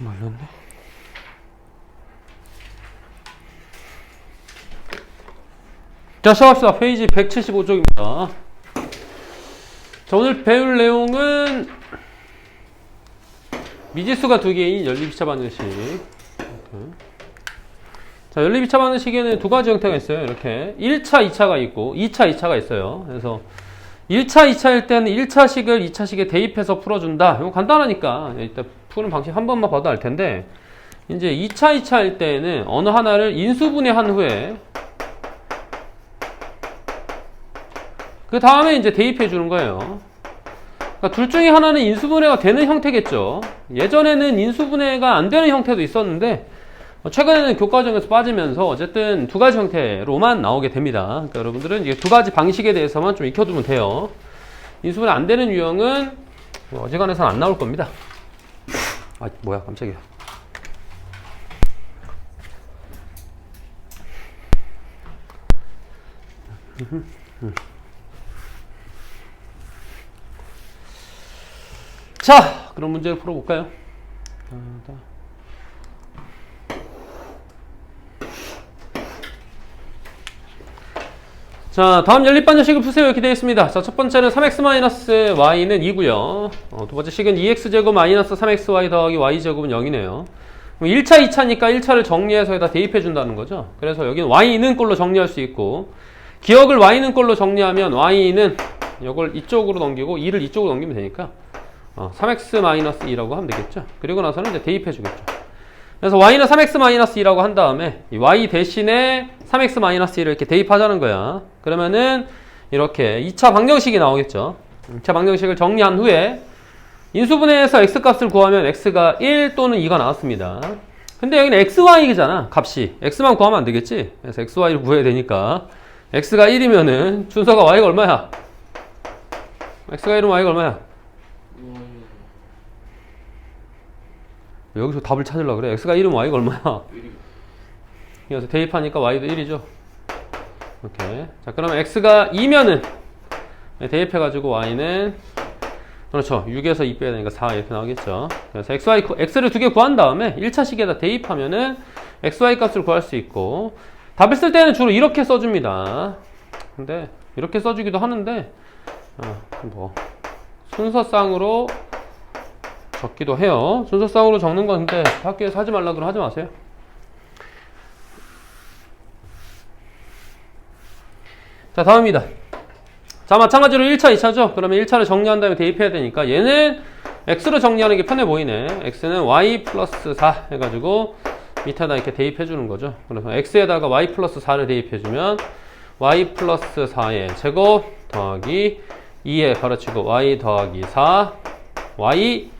말렸네. 자, 시작합시다. 페이지 175쪽입니다. 자, 오늘 배울 내용은 미지수가 두 개인 연립이차 반응식. 자, 연립이차 반응식에는 두 가지 형태가 있어요. 이렇게 1차, 2차가 있고 2차, 2차가 있어요. 그래서 1차, 2차일 때는 1차식을 2차식에 대입해서 풀어준다. 이거 간단하니까 일단 푸는 방식 한 번만 봐도 알 텐데, 이제 2차, 2차일 때는 어느 하나를 인수분해한 후에 그 다음에 이제 대입해 주는 거예요. 그러니까 둘 중에 하나는 인수분해가 되는 형태겠죠. 예전에는 인수분해가 안 되는 형태도 있었는데 최근에는 교과정에서 빠지면서 어쨌든 두 가지 형태로만 나오게 됩니다. 그러니까 여러분들은 이게 두 가지 방식에 대해서만 좀 익혀두면 돼요. 인수분해 안 되는 유형은 어지간해서는 안 나올 겁니다. 아, 뭐야, 깜짝이야. 자, 그럼 문제를 풀어볼까요? 자, 다음 연립반정식을 푸세요. 이렇게 되어 있습니다. 자, 첫 번째는 3x-y는 2고요. 두 번째 식은 2x제곱 마이너스 3xy 더하기 y제곱은 0이네요. 그럼 1차, 2차니까 1차를 정리해서 여기다 대입해 준다는 거죠. 그래서 여기는 y는 꼴로 정리할 수 있고, 기억을 y는 꼴로 정리하면 y는 이걸 이쪽으로 넘기고 2를 이쪽으로 넘기면 되니까 3x-2라고 하면 되겠죠. 그리고 나서는 이제 대입해 주겠죠. 그래서 y는 3x-2라고 한 다음에 이 y 대신에 3x-1을 이렇게 대입하자는 거야. 그러면은 이렇게 2차 방정식이 나오겠죠. 2차 방정식을 정리한 후에 인수분해에서 x값을 구하면 x가 1 또는 2가 나왔습니다. 근데 여기는 xy잖아. 값이. x만 구하면 안 되겠지. 그래서 xy를 구해야 되니까 x가 1이면은 준서가 y가 얼마야? x가 1이면 y가 얼마야? 여기서 답을 찾으려고 그래. x가 1이면 y가 얼마야? 그래서 대입하니까 y도 1이죠. 이렇게. 자, 그러면 x가 2면은 대입해가지고 y는 그렇죠. 6에서 2 빼야 되니까 4 이렇게 나오겠죠. 그래서 x를 두 개 구한 다음에 1차식에다 대입하면은 xy 값을 구할 수 있고, 답을 쓸 때는 주로 이렇게 써줍니다. 근데 이렇게 써주기도 하는데 뭐 순서상으로 적기도 해요. 순서상으로 적는 건데 학교에서 하지 말라 그러면 하지 마세요. 자, 다음입니다. 자, 마찬가지로 1차, 2차죠. 그러면 1차를 정리한 다음에 대입해야 되니까 얘는 x로 정리하는 게 편해 보이네. x는 y 플러스 4 해가지고 밑에다 이렇게 대입해 주는 거죠. 그래서 x에다가 y 플러스 4를 대입해 주면 y 플러스 4의 제곱 더하기 2에 가로치고 y 더하기 4 y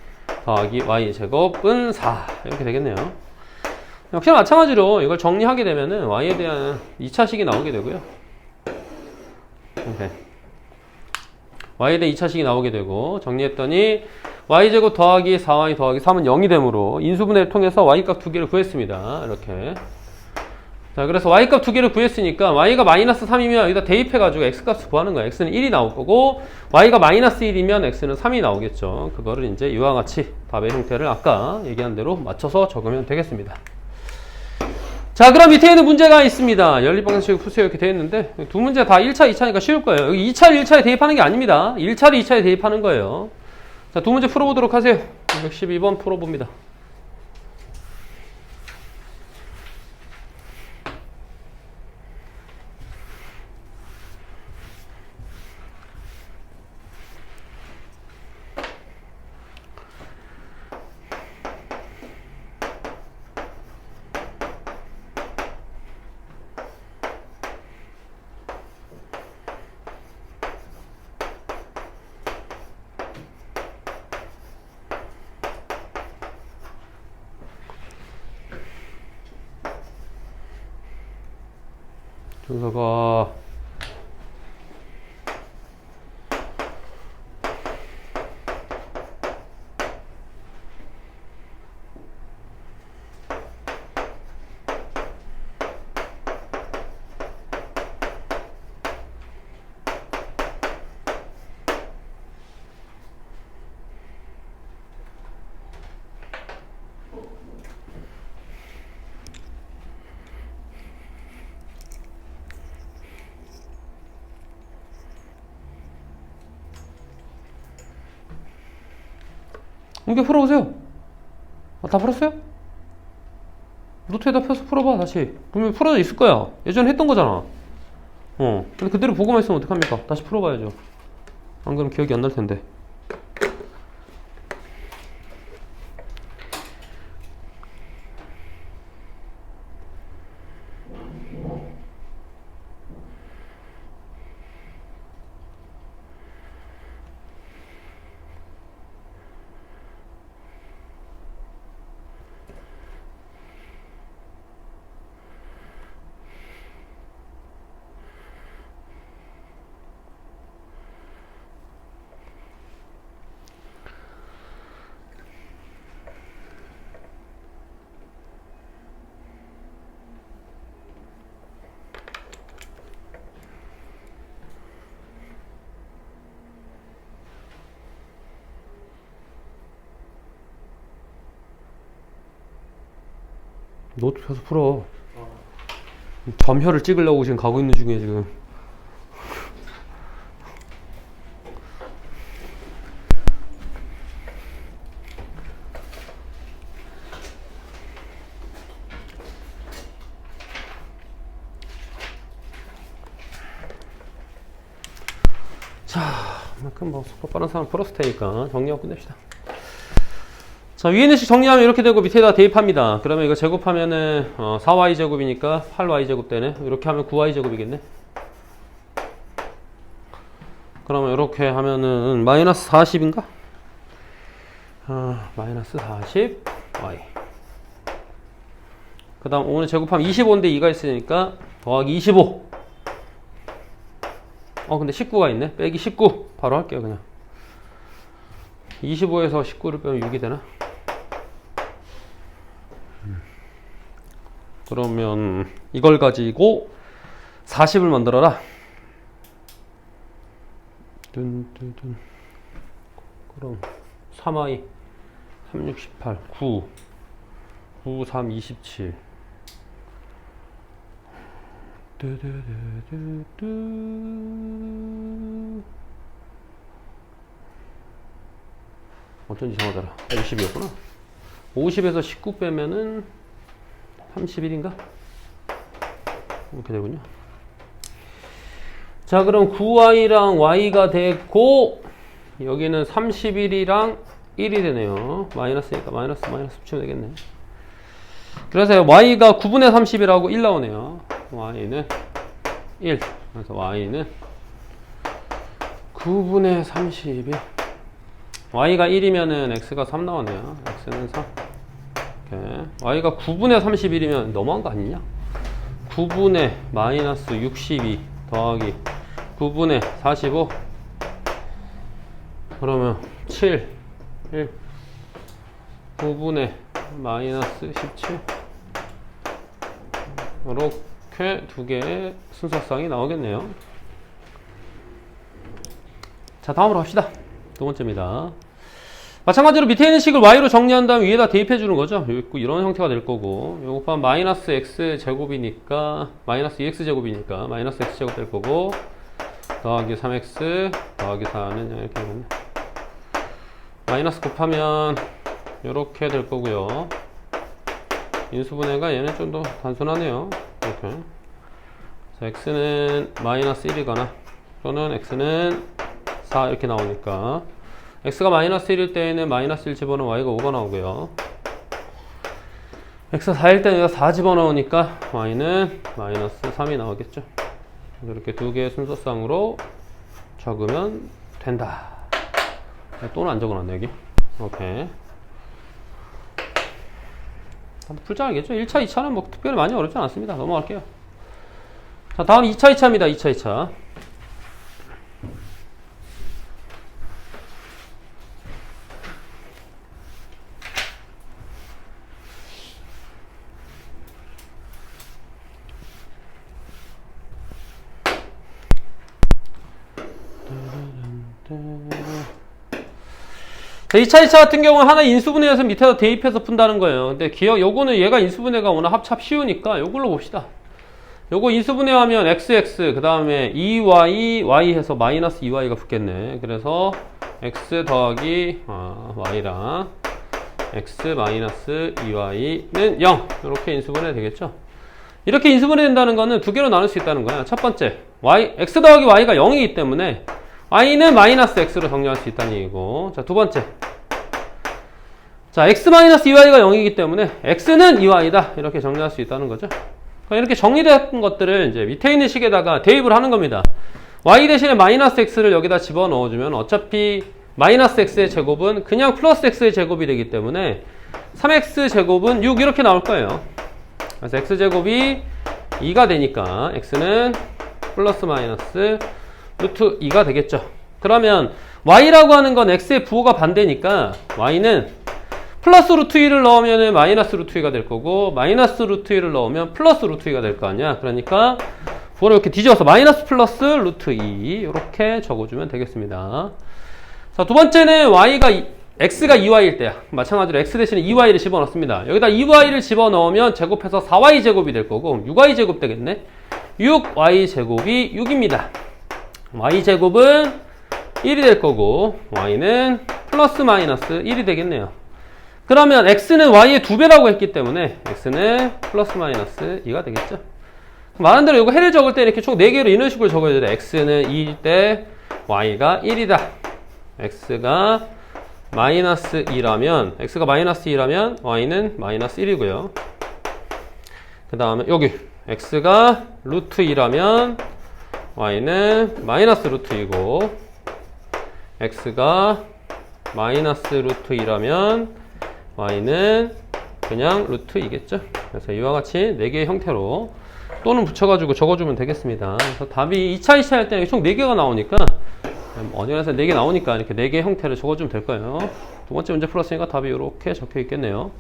더하기 y 제곱은 4 이렇게 되겠네요. 역시나 마찬가지로 이걸 정리하게 되면은 y에 대한 2차식이 나오게 되고요. 이렇게 y에 대한 2차식이 나오게 되고, 정리했더니 y제곱 더하기 4y 더하기 3은 0이 되므로 인수분해를 통해서 y값 두 개를 구했습니다. 이렇게. 자, 그래서 y값 두 개를 구했으니까 y가 마이너스 3이면 여기다 대입해가지고 x값을 구하는 거야. x는 1이 나올 거고, y가 마이너스 1이면 x는 3이 나오겠죠. 그거를 이제 이와 같이 답의 형태를 아까 얘기한 대로 맞춰서 적으면 되겠습니다. 자, 그럼 밑에 있는 문제가 있습니다. 연립방정식을 푸세요. 이렇게 되어 있는데 두 문제 다 1차, 2차니까 쉬울 거예요. 여기 2차를 1차에 대입하는 게 아닙니다. 1차를 2차에 대입하는 거예요. 자, 두 문제 풀어보도록 하세요. 112번 풀어봅니다. 준서가 이렇게 풀어보세요. 다 풀었어요? 노트에다 펴서 풀어봐 다시. 분명히 풀어져 있을 거야. 예전에 했던 거잖아. 근데 그대로 보고만 있으면 어떡합니까? 다시 풀어봐야죠. 안 그러면 기억이 안 날 텐데. 노트 펴서 풀어. 점혈을 찍으려고 지금 가고 있는 중이야 지금. 자, 그만큼 뭐 속도 빠른 사람 풀었을 테니까 정리하고 끝냅시다. 자, 위에 있는 식 정리하면 이렇게 되고 밑에다 대입합니다. 그러면 이거 제곱하면은 4y 제곱이니까 8y 제곱 되네. 이렇게 하면 9y 제곱이겠네. 그러면 이렇게 하면은 마이너스 40인가? 마이너스 40y. 그 다음 오늘 제곱하면 25인데 2가 있으니까 더하기 25. 근데 19가 있네. 빼기 19. 바로 할게요 그냥. 25에서 19를 빼면 6이 되나? 그러면 이걸 가지고 40을 만들어라. 그럼 3i 3, 6, 18 9 9, 3, 27 어쩐지 이상하더라. 50이었구나. 50에서 19 빼면은 31인가? 이렇게 되군요. 자, 그럼 9y랑 y가 됐고, 여기는 31이랑 1이 되네요. 마이너스니까 마이너스 붙이면 되겠네. 그래서 y가 9분의 30이라고 1 나오네요. y는 1. 그래서 y는 9분의 31. y가 1이면은 x가 3 나오네요. x는 3. y가 9분의 31이면 너무한 거 아니냐? 9분의 마이너스 62 더하기 9분의 45 그러면 7 1 9분의 마이너스 17 이렇게 두 개의 순서쌍이 나오겠네요. 자, 다음으로 갑시다. 두 번째입니다. 마찬가지로 밑에 있는 식을 y로 정리한 다음 위에다 대입해 주는 거죠. 이런 형태가 될 거고, 요거 곱하면 마이너스 x 제곱이니까 마이너스 2x 제곱이니까 마이너스 x 제곱 될 거고, 더하기 3x 더하기 4는 이렇게 되겠네. 마이너스 곱하면 이렇게 될 거고요. 인수분해가 얘는 좀 더 단순하네요. 이렇게. 자, x는 마이너스 1이거나 또는 x는 4 이렇게 나오니까 x가 마이너스 1일 때에는 마이너스 1 집어넣으면 y가 5가 나오고요. x가 4일 때는 4 집어넣으니까 y는 마이너스 3이 나오겠죠. 이렇게 두 개의 순서쌍으로 적으면 된다. 또는 안 적어놨네 여기. 오케이. 한번 풀자 알겠죠? 1차, 2차는 뭐 특별히 많이 어렵지 않습니다. 넘어갈게요. 자, 다음 2차, 2차입니다. 2차, 2차. 자, 2차, 2차 같은 경우는 하나 인수분해해서 밑에다 대입해서 푼다는 거예요. 근데 요거는 얘가 인수분해가 워낙 합참 쉬우니까 요걸로 봅시다. 요거 인수분해하면 xx 그 다음에 2y y 해서 마이너스 2y가 붙겠네. 그래서 x 더하기 y랑 x 마이너스 2y는 0 이렇게 인수분해 되겠죠. 이렇게 인수분해 된다는 거는 두 개로 나눌 수 있다는 거야. 첫 번째 x 더하기 y가 0이기 때문에 y는 마이너스 x로 정리할 수 있다는 얘기고, 자, 두 번째, 자, x 마이너스 2y가 0이기 때문에 x는 2y다 이렇게 정리할 수 있다는 거죠. 이렇게 정리된 것들을 이제 밑에 있는 식에다가 대입을 하는 겁니다. y 대신에 마이너스 x를 여기다 집어넣어주면 어차피 마이너스 x의 제곱은 그냥 플러스 x의 제곱이 되기 때문에 3x 제곱은 6 이렇게 나올 거예요. 그래서 x제곱이 2가 되니까 x는 플러스 마이너스 루트 2가 되겠죠. 그러면 y라고 하는 건 x의 부호가 반대니까 y는 플러스 루트 2를 넣으면 마이너스 루트 2가 될 거고, 마이너스 루트 2를 넣으면 플러스 루트 2가 될 거 아니야. 그러니까 부호를 이렇게 뒤집어서 마이너스 플러스 루트 2 이렇게 적어주면 되겠습니다. 자, 두 번째는 x가 2y일 때야. 마찬가지로 x 대신에 2y를 집어넣습니다. 여기다 2y를 집어넣으면 제곱해서 4y 제곱이 될 거고 6y 제곱 되겠네. 6y 제곱이 6입니다. y 제곱은 1이 될 거고 y는 플러스 마이너스 1이 되겠네요. 그러면 x는 y의 2배라고 했기 때문에 x는 플러스 마이너스 2가 되겠죠. 말한 대로 이거 해를 적을 때 이렇게 총 4개로 이런 식으로 적어야 돼. x는 2일 때 y가 1이다. x가 마이너스 2라면 x가 마이너스 2라면 y는 마이너스 1이고요. 그 다음에 여기 x가 루트 2라면 y는 마이너스 루트 2고, x가 마이너스 루트 2라면 y는 그냥 루트 2겠죠. 그래서 이와 같이 4개의 형태로 또는 붙여가지고 적어주면 되겠습니다. 그래서 답이 2차 할 때는 총 4개가 나오니까, 어디에서 4개 나오니까 이렇게 4개의 형태를 적어주면 될 거예요. 두 번째 문제 풀었으니까 답이 이렇게 적혀 있겠네요.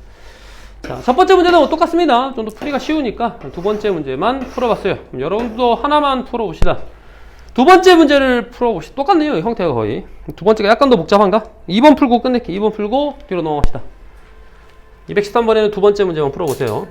자, 첫 번째 문제는 똑같습니다. 좀 더 풀이가 쉬우니까 두 번째 문제만 풀어봤어요. 그럼 여러분도 하나만 풀어봅시다. 두 번째 문제를 풀어봅시다. 똑같네요. 형태가 거의. 두 번째가 약간 더 복잡한가? 2번 풀고 끝낼게. 2번 풀고 뒤로 넘어갑시다. 213번에는 두 번째 문제만 풀어보세요.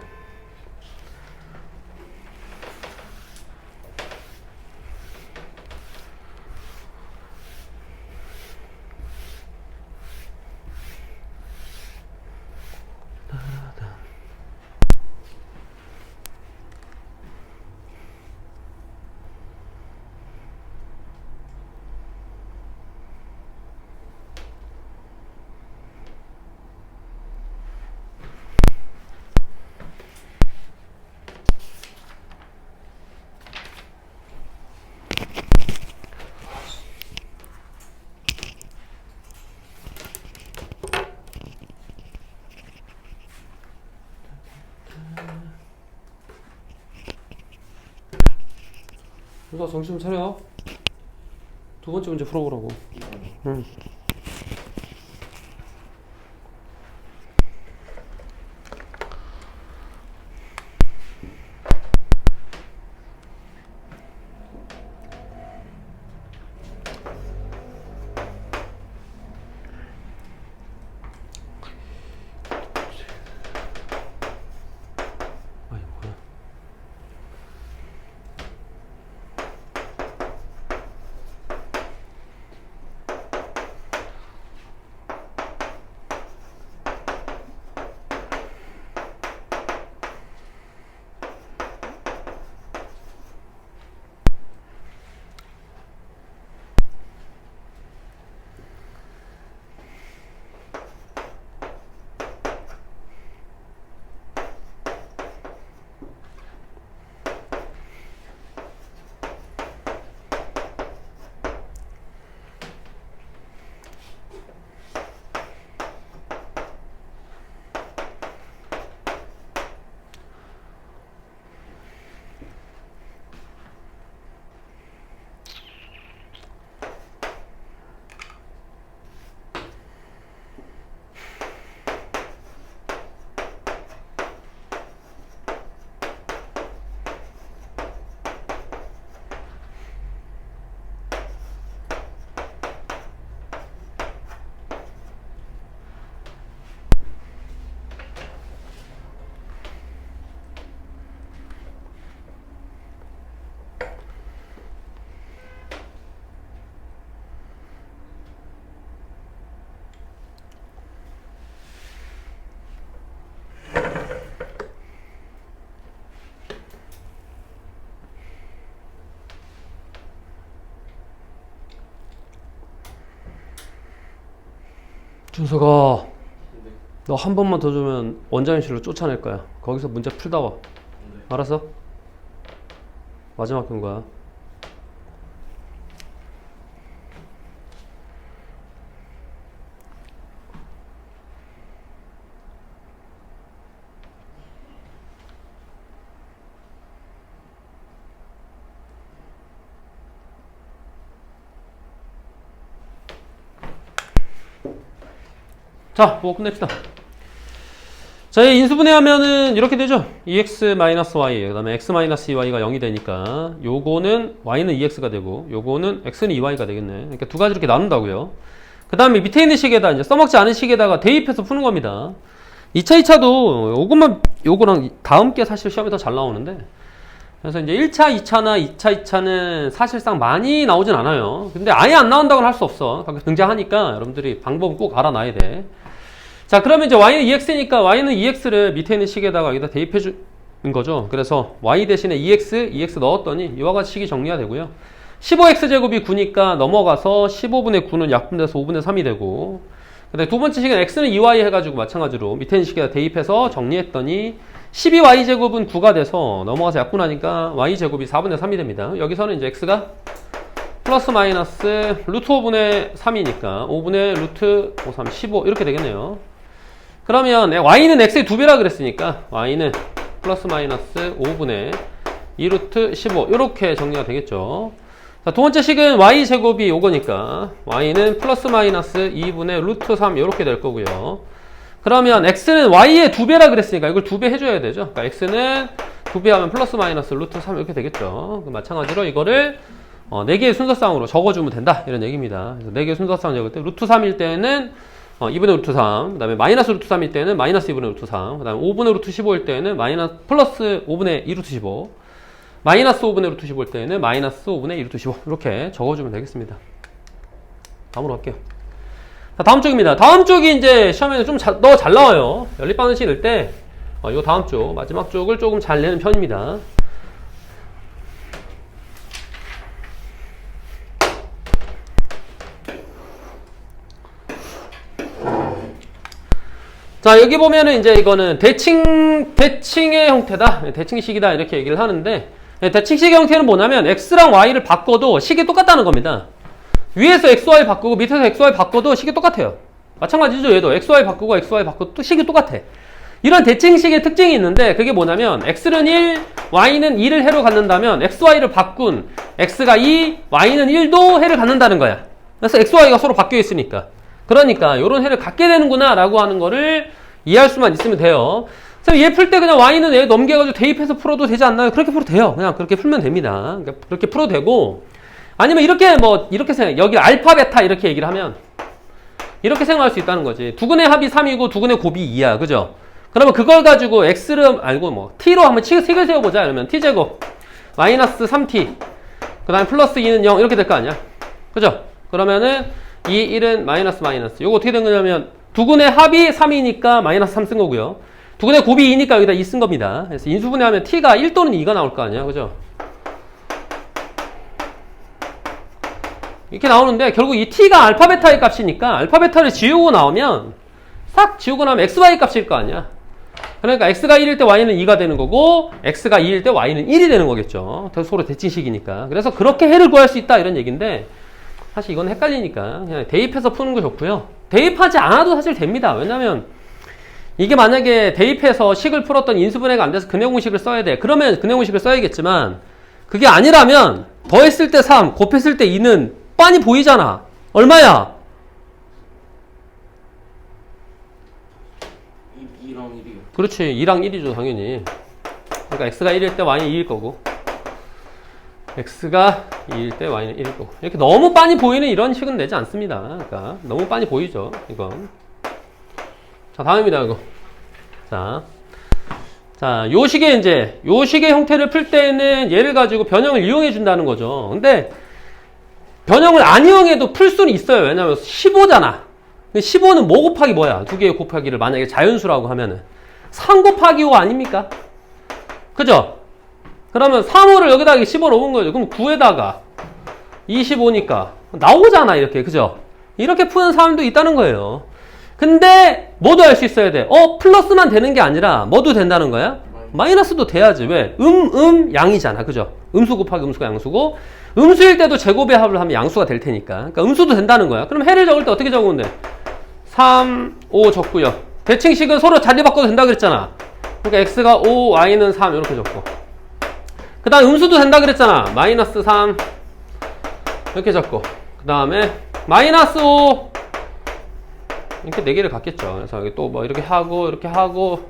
그래서 정신 좀 차려. 두 번째 문제 풀어보라고. 응. 준서가 너 한 번만 더 주면 원장님실로 쫓아낼 거야. 거기서 문제 풀다 와. 알았어? 마지막 경고야. 자, 뭐 끝냅시다. 자, 인수분해하면은 이렇게 되죠. 2x-y, 그 다음에 x-2y가 0이 되니까 요거는 y는 2x가 되고 요거는 x는 2y가 되겠네. 그러니까 두 가지 이렇게 나눈다고요. 그 다음에 밑에 있는 식에다 이제 써먹지 않은 식에다가 대입해서 푸는 겁니다. 2차 요거랑 다음 게 사실 시험에 더 잘 나오는데, 그래서 이제 1차, 2차나 2차, 2차는 사실상 많이 나오진 않아요. 근데 아예 안 나온다고는 할 수 없어. 가끔 등장하니까 여러분들이 방법은 꼭 알아놔야 돼. 자, 그러면 이제 y는 2x니까 y는 2x를 밑에 있는 식에다가 여기다 대입해 주는 거죠. 그래서 y 대신에 2x 넣었더니 이와 같이 식이 정리가 되고요. 15x제곱이 9니까 넘어가서 15분의 9는 약분돼서 5분의 3이 되고, 근데 두 번째 식은 x는 2y 해가지고 마찬가지로 밑에 있는 식에다 대입해서 정리했더니 12y제곱은 9가 돼서 넘어가서 약분하니까 y제곱이 4분의 3이 됩니다. 여기서는 이제 x가 플러스 마이너스 루트 5분의 3이니까 5분의 루트 5, 3, 15 이렇게 되겠네요. 그러면 y는 x의 2배라 그랬으니까 y는 플러스 마이너스 5분의 2루트 15 이렇게 정리가 되겠죠. 자, 두 번째 식은 y제곱이 요거니까 y는 플러스 마이너스 2분의 루트 3 이렇게 될 거고요. 그러면 x는 y의 2배라 그랬으니까 이걸 2배 해줘야 되죠. 그러니까 x는 2배 하면 플러스 마이너스 루트 3 이렇게 되겠죠. 마찬가지로 이거를 4개의 순서쌍으로 적어주면 된다 이런 얘기입니다. 그래서 4개의 순서쌍 적을 때 루트 3일 때는 2분의 루트 3, 그 다음에 마이너스 루트 3일 때는 마이너스 2분의 루트 3, 그 다음에 5분의 루트 15일 때는 플러스 5분의 2루트 15, 마이너스 5분의 루트 15일 때는 마이너스 5분의 2루트 15 이렇게 적어주면 되겠습니다. 다음으로 갈게요. 자, 다음 쪽입니다. 다음 쪽이 이제 시험에는 좀 더 잘 나와요. 연립방정식 낼 때 이 다음 쪽, 마지막 쪽을 조금 잘 내는 편입니다. 자, 여기 보면은 이제 이거는 대칭의 형태다. 대칭식이다. 이렇게 얘기를 하는데, 대칭식의 형태는 뭐냐면, x랑 y를 바꿔도 식이 똑같다는 겁니다. 위에서 xy 바꾸고 밑에서 xy 바꿔도 식이 똑같아요. 마찬가지죠. 얘도 xy 바꾸고 xy 바꿔도 또 식이 똑같아. 이런 대칭식의 특징이 있는데, 그게 뭐냐면, x는 1, y는 2를 해로 갖는다면, xy를 바꾼 x가 2, y는 1도 해를 갖는다는 거야. 그래서 xy가 서로 바뀌어 있으니까. 그러니까 요런 해를 갖게 되는구나 라고 하는 거를 이해할 수만 있으면 돼요. 그래서 얘 풀 때 그냥 y는 얘 넘겨가지고 대입해서 풀어도 되지 않나요? 그렇게 풀어도 돼요. 그냥 그렇게 풀면 됩니다. 그러니까 그렇게 풀어도 되고, 아니면 이렇게 이렇게 생각, 여기 알파 베타 이렇게 얘기를 하면 이렇게 생각할 수 있다는 거지. 두근의 합이 3이고 두근의 곱이 2야. 그죠? 그러면 그걸 가지고 x를 알고 t로 한번 식을 세워보자. 이러면 t제곱 마이너스 3t 그 다음에 플러스 2는 0 이렇게 될 거 아니야. 그죠? 그러면은 2, 1은 마이너스. 요거 어떻게 된 거냐면 두근의 합이 3이니까 마이너스 3 쓴 거고요. 두근의 곱이 2니까 여기다 2 쓴 겁니다. 그래서 인수분해하면 t가 1 또는 2가 나올 거 아니야. 그죠? 이렇게 나오는데 결국 이 t가 알파 베타의 값이니까 알파 베타를 지우고 나오면 싹 지우고 나면 xy 값일 거 아니야. 그러니까 x가 1일 때 y는 2가 되는 거고 x가 2일 때 y는 1이 되는 거겠죠. 서로 대칭식이니까. 그래서 그렇게 해를 구할 수 있다 이런 얘기인데 사실 이건 헷갈리니까 그냥 대입해서 푸는 거 좋고요. 대입하지 않아도 사실 됩니다. 왜냐면 이게 만약에 대입해서 식을 풀었던 인수분해가 안 돼서 근해공식을 써야 돼. 그러면 근해공식을 써야겠지만 그게 아니라면 더했을 때 3, 곱했을 때 2는 빤히 보이잖아. 얼마야? 2랑 1이요. 그렇지. 2랑 1이죠 당연히. 그러니까 x가 1일 때 y는 2일 거고 x가 2일 때 y는 1일 거고 이렇게 너무 빤히 보이는 이런 식은 내지 않습니다. 그러니까 너무 빤히 보이죠 이건. 자, 다음입니다 이거. 자, 요 식의 형태를 풀 때는 얘를 가지고 변형을 이용해 준다는 거죠. 근데 변형을 안 이용해도 풀 수는 있어요. 왜냐면 15잖아. 15는 뭐 곱하기 뭐야? 두 개의 곱하기를 만약에 자연수라고 하면은 3 곱하기 5 아닙니까? 그죠? 그러면 3호를 여기다가 15 넣은 거죠. 그럼 9에다가 25니까 나오잖아 이렇게. 그죠? 이렇게 푸는 사람도 있다는 거예요. 근데 뭐도 할 수 있어야 돼. 플러스만 되는 게 아니라 뭐도 된다는 거야? 마이너스도 돼야지. 왜? 양이잖아. 그죠? 음수 곱하기 음수가 양수고 음수일 때도 제곱의 합을 하면 양수가 될 테니까. 그러니까 음수도 된다는 거야. 그럼 해를 적을 때 어떻게 적으면 돼? 3, 5 적고요. 대칭식은 서로 자리 바꿔도 된다 그랬잖아. 그러니까 x가 5, y는 3 이렇게 적고. 그 다음 음수도 된다 그랬잖아. 마이너스 3 이렇게 적고. 그 다음에 마이너스 5 이렇게 4개를 갖겠죠. 그래서 여기 또 뭐 이렇게 하고 이렇게 하고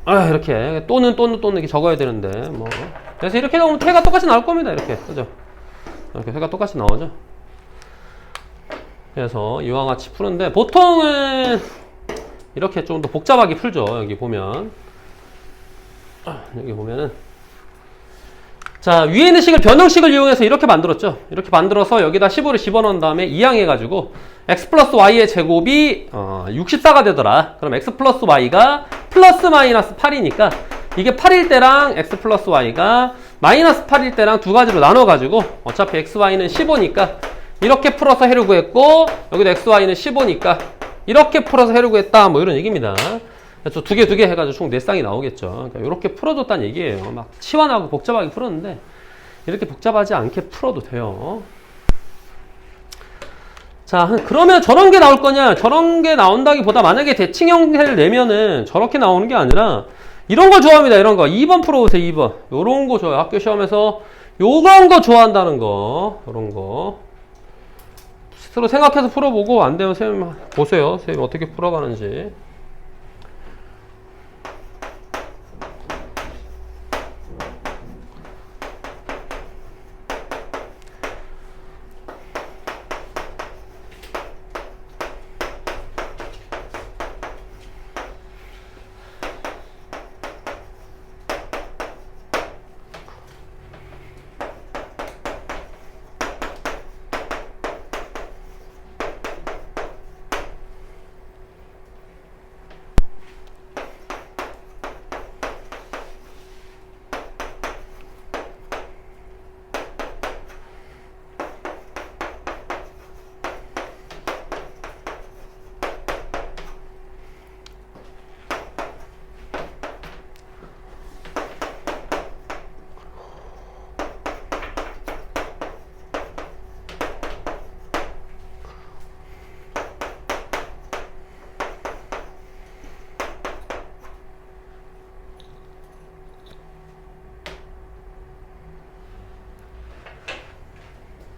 이렇게 또는 이렇게 적어야 되는데 뭐 그래서 이렇게 적으면 해가 똑같이 나올 겁니다. 이렇게 그죠? 이렇게 해가 똑같이 나오죠. 그래서 이와 같이 푸는데 보통은 이렇게 좀 더 복잡하게 풀죠. 여기 보면은 자, 위에 있는 식을 변형식을 이용해서 이렇게 만들었죠. 이렇게 만들어서 여기다 15를 집어넣은 다음에 이항해가지고 x 플러스 y의 제곱이 64가 되더라. 그럼 x 플러스 y가 플러스 마이너스 8이니까 이게 8일 때랑 x 플러스 y가 마이너스 8일 때랑 두 가지로 나눠가지고 어차피 x, y는 15니까 이렇게 풀어서 해를 구했고 여기도 x, y는 15니까 이렇게 풀어서 해를 구했다. 뭐 이런 얘기입니다. 그래서 두 개 해가지고 총 4쌍이 나오겠죠. 그러니까 이렇게 풀어줬다는 얘기예요. 막 치환하고 복잡하게 풀었는데 이렇게 복잡하지 않게 풀어도 돼요. 자, 그러면 저런 게 나올 거냐? 저런 게 나온다기보다 만약에 대칭형해를 내면은 저렇게 나오는 게 아니라 이런 거 좋아합니다. 이런 거. 2번 풀어보세요. 2번. 요런 거 좋아요. 학교 시험에서 요런 거 좋아한다는 거. 요런 거. 스스로 생각해서 풀어보고 안 되면 선생님 보세요. 선생님 어떻게 풀어가는지.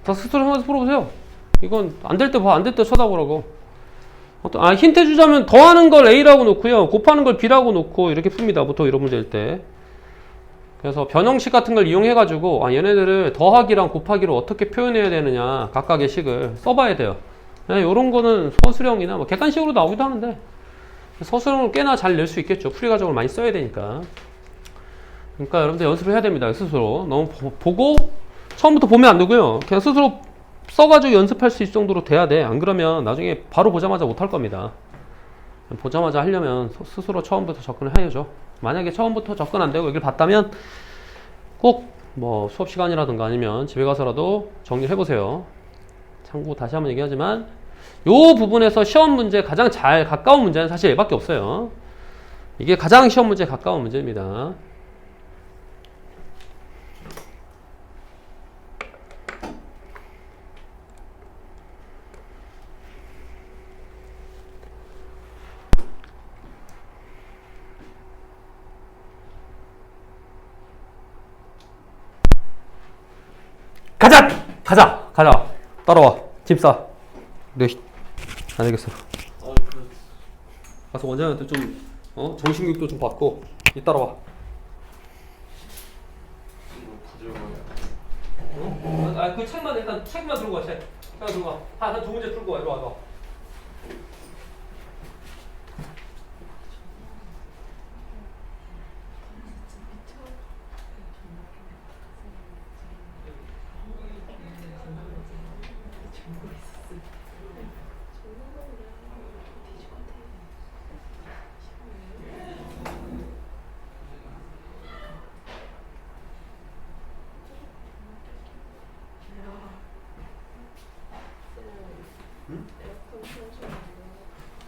다 스스로 생각해서 풀어보세요. 이건 안 될 때 봐. 안 될 때 쳐다보라고. 힌트 주자면 더하는 걸 A라고 놓고요. 곱하는 걸 B라고 놓고 이렇게 풉니다. 보통 이런 문제일 때. 그래서 변형식 같은 걸 이용해가지고 얘네들을 더하기랑 곱하기로 어떻게 표현해야 되느냐 각각의 식을 써봐야 돼요. 이런 거는 서술형이나 뭐 객관식으로 나오기도 하는데 서술형을 꽤나 잘 낼 수 있겠죠. 풀이 과정을 많이 써야 되니까. 그러니까 여러분들 연습을 해야 됩니다. 스스로. 너무 보고 처음부터 보면 안 되고요. 그냥 스스로 써가지고 연습할 수 있을 정도로 돼야 돼. 안 그러면 나중에 바로 보자마자 못할 겁니다. 보자마자 하려면 스스로 처음부터 접근을 해야죠. 만약에 처음부터 접근 안 되고 여기를 봤다면 꼭 뭐 수업 시간이라든가 아니면 집에 가서라도 정리를 해보세요. 참고 다시 한번 얘기하지만 요 부분에서 시험 문제 가장 잘 가까운 문제는 사실 얘밖에 없어요. 이게 가장 시험 문제에 가까운 문제입니다. 가자. 따라와. 집 싸. 네. 안 되겠어. 가서 원장한테 좀, 정신교육도 좀 받고, 따라와. 그 책만 일단, 책만 들고 와, 책. 책만 들고 와. 한 두 문제 풀고 와, 이리 와, 너.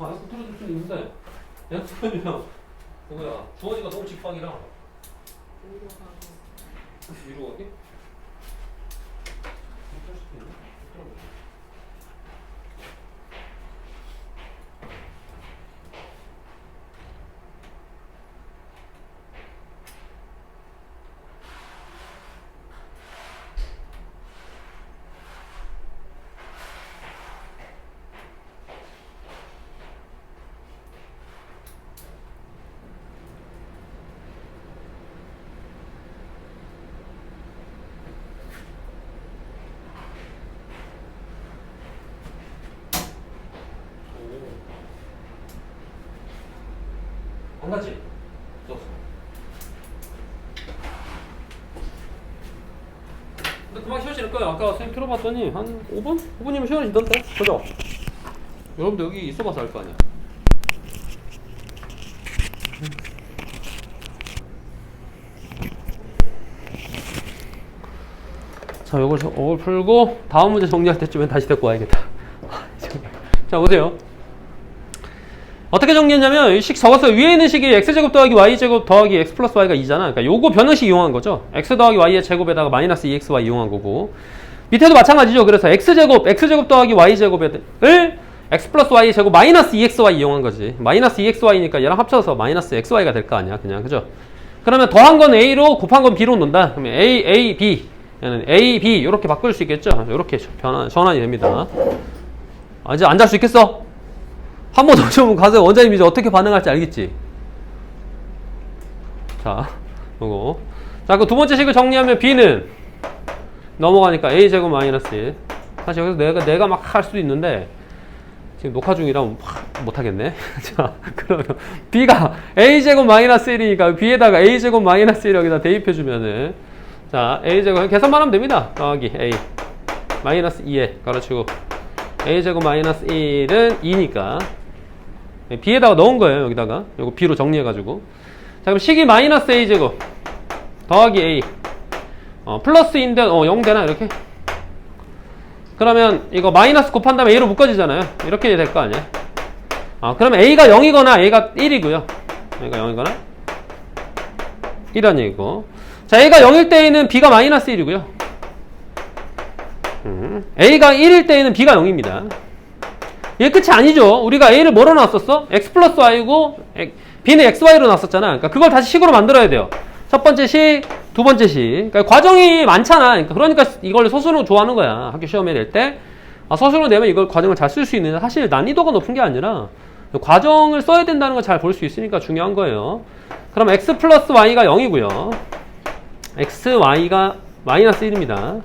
에어컨 틀어줄 수는 있는데 에어컨이면 뭐야 주원이가 너무 직방이라 위로 가게? 안 가지? 떴어. 근데 금방 쉬워질 거예요. 아까 선생님 틀어봤더니 한 5분? 5분이면 쉬워지던데? 그죠? 여러분도 여기 있어봐서 알 거 아니야. 자, 요걸 풀고 다음 문제 정리할 때쯤엔 다시 데리고 와야겠다. 자, 보세요. 어떻게 정리했냐면 이 식 적었어요. 위에 있는 식이 x제곱 더하기 y제곱 더하기 x 플러스 y가 2잖아. 그러니까 요거 변형식 이용한 거죠. x 더하기 y의 제곱에다가 마이너스 2xy 이용한 거고, 밑에도 마찬가지죠. 그래서 x제곱 더하기 y제곱을 x 플러스 y 제곱 마이너스 2xy 이용한 거지. 마이너스 2xy니까 얘랑 합쳐서 마이너스 xy가 될 거 아니야. 그냥 그죠? 그러면 더한 건 a로 곱한 건 b로 놓는다. 그러면 a, b 얘는 a, b 이렇게 바꿀 수 있겠죠. 이렇게 전환이 됩니다. 이제 안 잘 수 있겠어? 한 번 더 좀 가서 원장님이 이제 어떻게 반응할지 알겠지? 자, 요거. 자, 그 두 번째 식을 정리하면 b는 넘어가니까 a제곱 마이너스 1. 사실 여기서 내가 막 할 수도 있는데 지금 녹화 중이라 못하겠네. 자, 그러면 b가 a제곱 마이너스 1이니까 b에다가 a제곱 마이너스 1 여기다 대입해주면은, 자, a제곱 계산만 하면 됩니다. 더하기 a 마이너스 2에 가로치고 a제곱 마이너스 1은 2니까 b에다가 넣은 거예요. 여기다가 요거 b로 정리해가지고. 자, 그럼 식이 마이너스 a제곱 더하기 a 플러스인데 0 되나 이렇게? 그러면 이거 마이너스 곱한 다음에 a로 묶어지잖아요. 이렇게 될 거 아니에요? 그러면 a가 0이거나 a가 1이고요. a가 0이거나 1이라는 얘기고. 자, a가 0일 때에는 b가 마이너스 1이고요. a가 1일 때에는 b가 0입니다. 이게 끝이 아니죠. 우리가 a를 뭐로 놨었어? x 플러스 y고 b는 xy로 놨었잖아. 그러니까 그걸 다시 식으로 만들어야 돼요. 첫 번째 식, 두 번째 식. 그러니까 과정이 많잖아. 그러니까 이걸 서술로 좋아하는 거야. 학교 시험에 낼 때. 서술로 내면 이걸 과정을 잘 쓸 수 있는데 사실 난이도가 높은 게 아니라 과정을 써야 된다는 걸 잘 볼 수 있으니까 중요한 거예요. 그럼 x 플러스 y가 0이고요. xy가 마이너스 1입니다.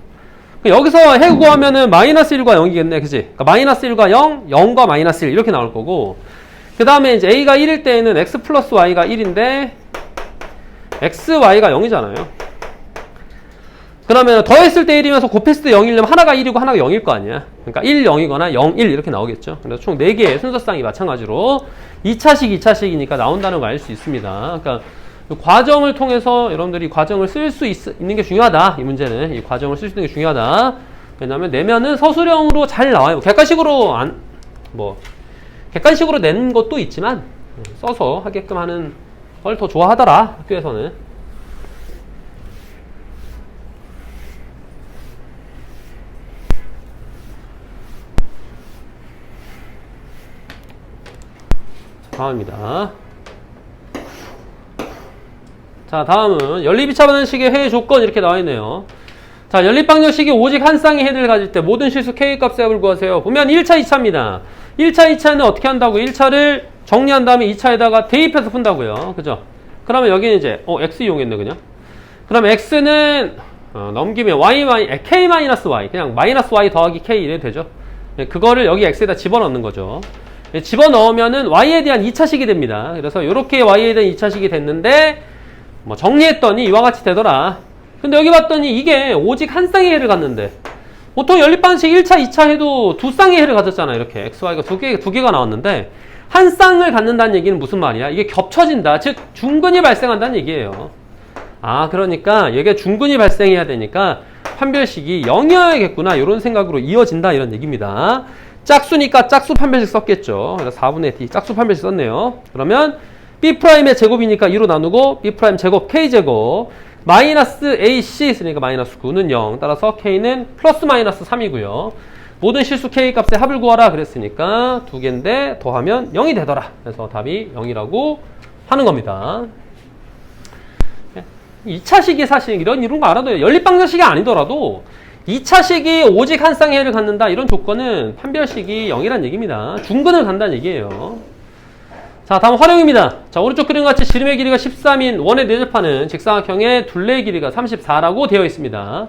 여기서 해구하면은 마이너스 1과 0이겠네. 그치? 그러니까 마이너스 1과 0, 0과 마이너스 1 이렇게 나올 거고, 그 다음에 이제 a가 1일 때는 x 플러스 y가 1인데 xy가 0이잖아요. 그러면 더했을 때 1이면서 곱했을 때 0이려면 하나가 1이고 하나가 0일 거 아니야. 그러니까 1, 0이거나 0, 1 이렇게 나오겠죠. 그래서 총 4개의 순서쌍이 마찬가지로 2차식, 2차식이니까 나온다는 걸 알 수 있습니다. 그러니까 과정을 통해서 여러분들이 과정을 쓸 수 있는 게 중요하다. 이 문제는 이 과정을 쓸 수 있는 게 중요하다. 왜냐하면 내면은 서술형으로 잘 나와요. 객관식으로 객관식으로 낸 것도 있지만 써서 하게끔 하는 걸 더 좋아하더라. 학교에서는. 다음입니다. 자, 다음은 연립이차반응식의 해외 조건 이렇게 나와 있네요. 자, 연립방정식이 오직 한 쌍의 해를 가질 때 모든 실수 K값의 합을 구하세요. 보면 1차, 2차입니다. 1차, 2차는 어떻게 한다고? 1차를 정리한 다음에 2차에다가 대입해서 푼다고요. 그죠? 그러면 여기는 이제 X 이용했네 그냥. 그럼 X는 넘기면 K-Y 그냥 마이너스 Y 더하기 K 이래 되죠. 그거를 여기 X에다 집어넣는 거죠. 집어넣으면은 Y에 대한 2차식이 됩니다. 그래서 이렇게 Y에 대한 2차식이 됐는데 정리했더니 이와 같이 되더라. 근데 여기 봤더니 이게 오직 한 쌍의 해를 갖는데, 보통 연립방식 1차, 2차 해도 두 쌍의 해를 가졌잖아. 이렇게 XY가 두 개가 나왔는데 한 쌍을 갖는다는 얘기는 무슨 말이야? 이게 겹쳐진다. 즉 중근이 발생한다는 얘기예요. 그러니까 이게 중근이 발생해야 되니까 판별식이 0이어야겠구나 이런 생각으로 이어진다 이런 얘기입니다. 짝수니까 짝수 판별식 썼겠죠. 그래서 4분의 d 짝수 판별식 썼네요. 그러면 B'의 제곱이니까 2로 나누고 B' 제곱 K제곱 마이너스 AC 있으니까 마이너스 9는 0. 따라서 K는 플러스 마이너스 3이고요. 모든 실수 K 값의 합을 구하라 그랬으니까 두 개인데 더하면 0이 되더라. 그래서 답이 0이라고 하는 겁니다. 2차식이 사실 이런 거 알아도 돼요. 연립방정식이 아니더라도 2차식이 오직 한 쌍의 해를 갖는다 이런 조건은 판별식이 0이란 얘기입니다. 중근을 간다는 얘기예요. 자, 다음 활용입니다. 자, 오른쪽 그림과 같이 지름의 길이가 13인 원의 내접하는 직사각형의 둘레의 길이가 34라고 되어 있습니다.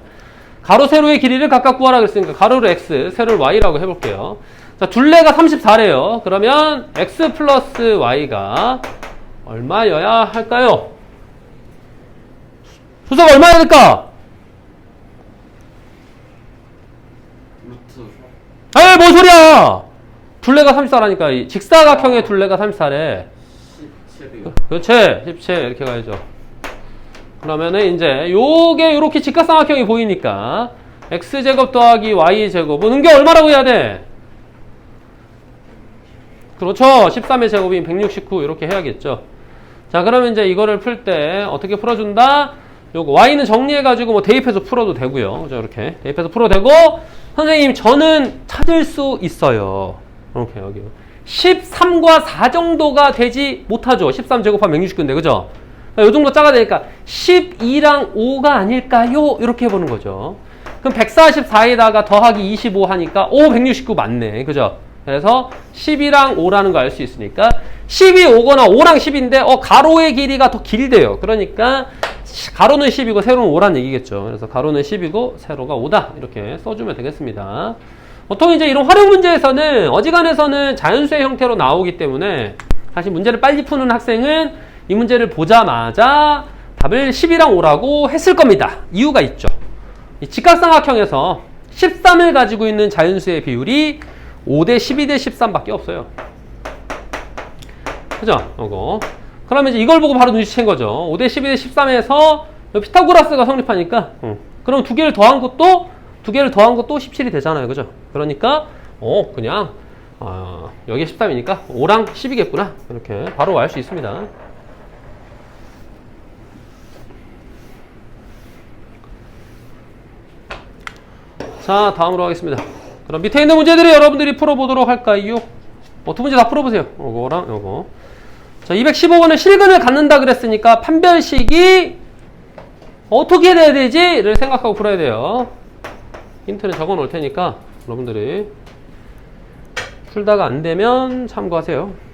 가로, 세로의 길이를 각각 구하라 그랬으니까 가로를 x, 세로를 y라고 해볼게요. 자, 둘레가 34래요. 그러면 x 플러스 y가 얼마여야 할까요? 수소가 얼마여야 될까? 에이, 뭔 소리야! 둘레가 34라니까. 직사각형의 둘레가 34래. 17이요. 그렇지. 17. 이렇게 가야죠. 그러면은 이제 요게 요렇게 직각삼각형이 보이니까 x제곱 더하기 y제곱은 은게 얼마라고 해야 돼? 그렇죠. 13의 제곱인 169 이렇게 해야겠죠. 자, 그러면 이제 이거를 풀 때 어떻게 풀어준다? 요거 y는 정리해가지고 뭐 대입해서 풀어도 되고요. 그죠? 이렇게 대입해서 풀어도 되고 선생님 저는 찾을 수 있어요. 이렇게 여기 13과 4 정도가 되지 못하죠. 13 제곱하면 169인데 그죠? 요 정도 작아야 되니까 12랑 5가 아닐까요? 이렇게 해보는 거죠. 그럼 144에다가 더하기 25 하니까 169 맞네. 그죠? 그래서 12랑 5라는 거 알 수 있으니까 10이 5거나 5랑 10인데 가로의 길이가 더 길대요. 그러니까 가로는 10이고 세로는 5란 얘기겠죠. 그래서 가로는 10이고 세로가 5다. 이렇게 써주면 되겠습니다. 보통 이제 이런 활용 문제에서는 어지간해서는 자연수의 형태로 나오기 때문에 사실 문제를 빨리 푸는 학생은 이 문제를 보자마자 답을 10이랑 5라고 했을 겁니다. 이유가 있죠. 이 직각삼각형에서 13을 가지고 있는 자연수의 비율이 5대 12대 13밖에 없어요. 그죠? 이거. 그러면 이제 이걸 보고 바로 눈치챈 거죠. 5대 12대 13에서 피타고라스가 성립하니까 그럼 두 개를 더한 것도 17이 되잖아요. 그죠? 그러니까 그냥 여기 13이니까 5랑 10이겠구나. 이렇게 바로 알 수 있습니다. 자, 다음으로 하겠습니다. 그럼 밑에 있는 문제들을 여러분들이 풀어보도록 할까요? 두 문제 다 풀어보세요. 요거랑 요거. 자, 215번은 실근을 갖는다 그랬으니까 판별식이 어떻게 돼야 되지?를 생각하고 풀어야 돼요. 힌트는 적어 놓을 테니까 여러분들이 풀다가 안 되면 참고하세요.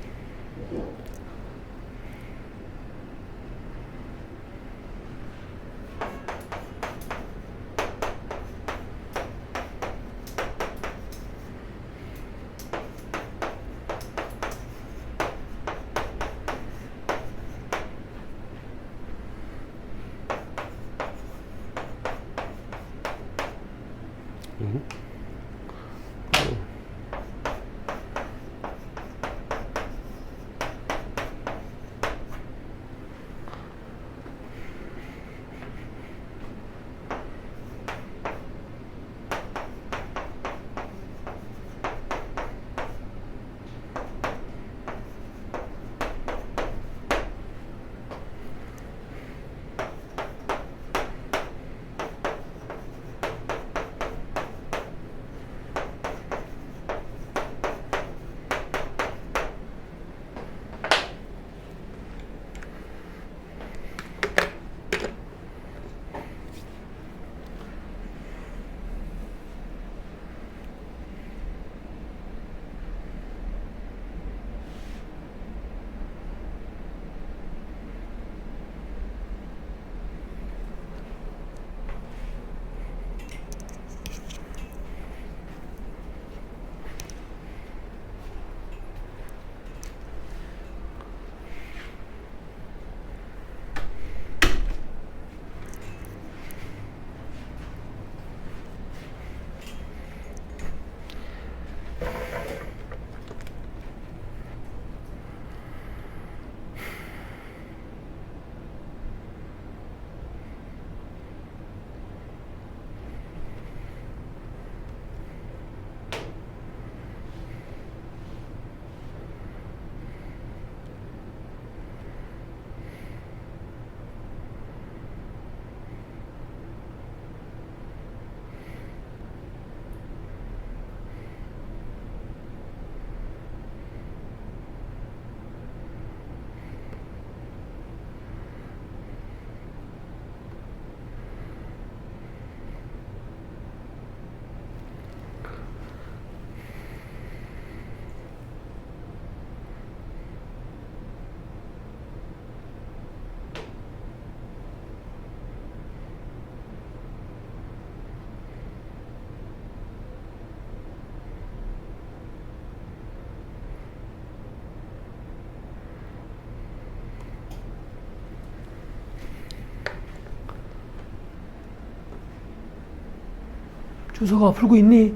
준서가 풀고 있니?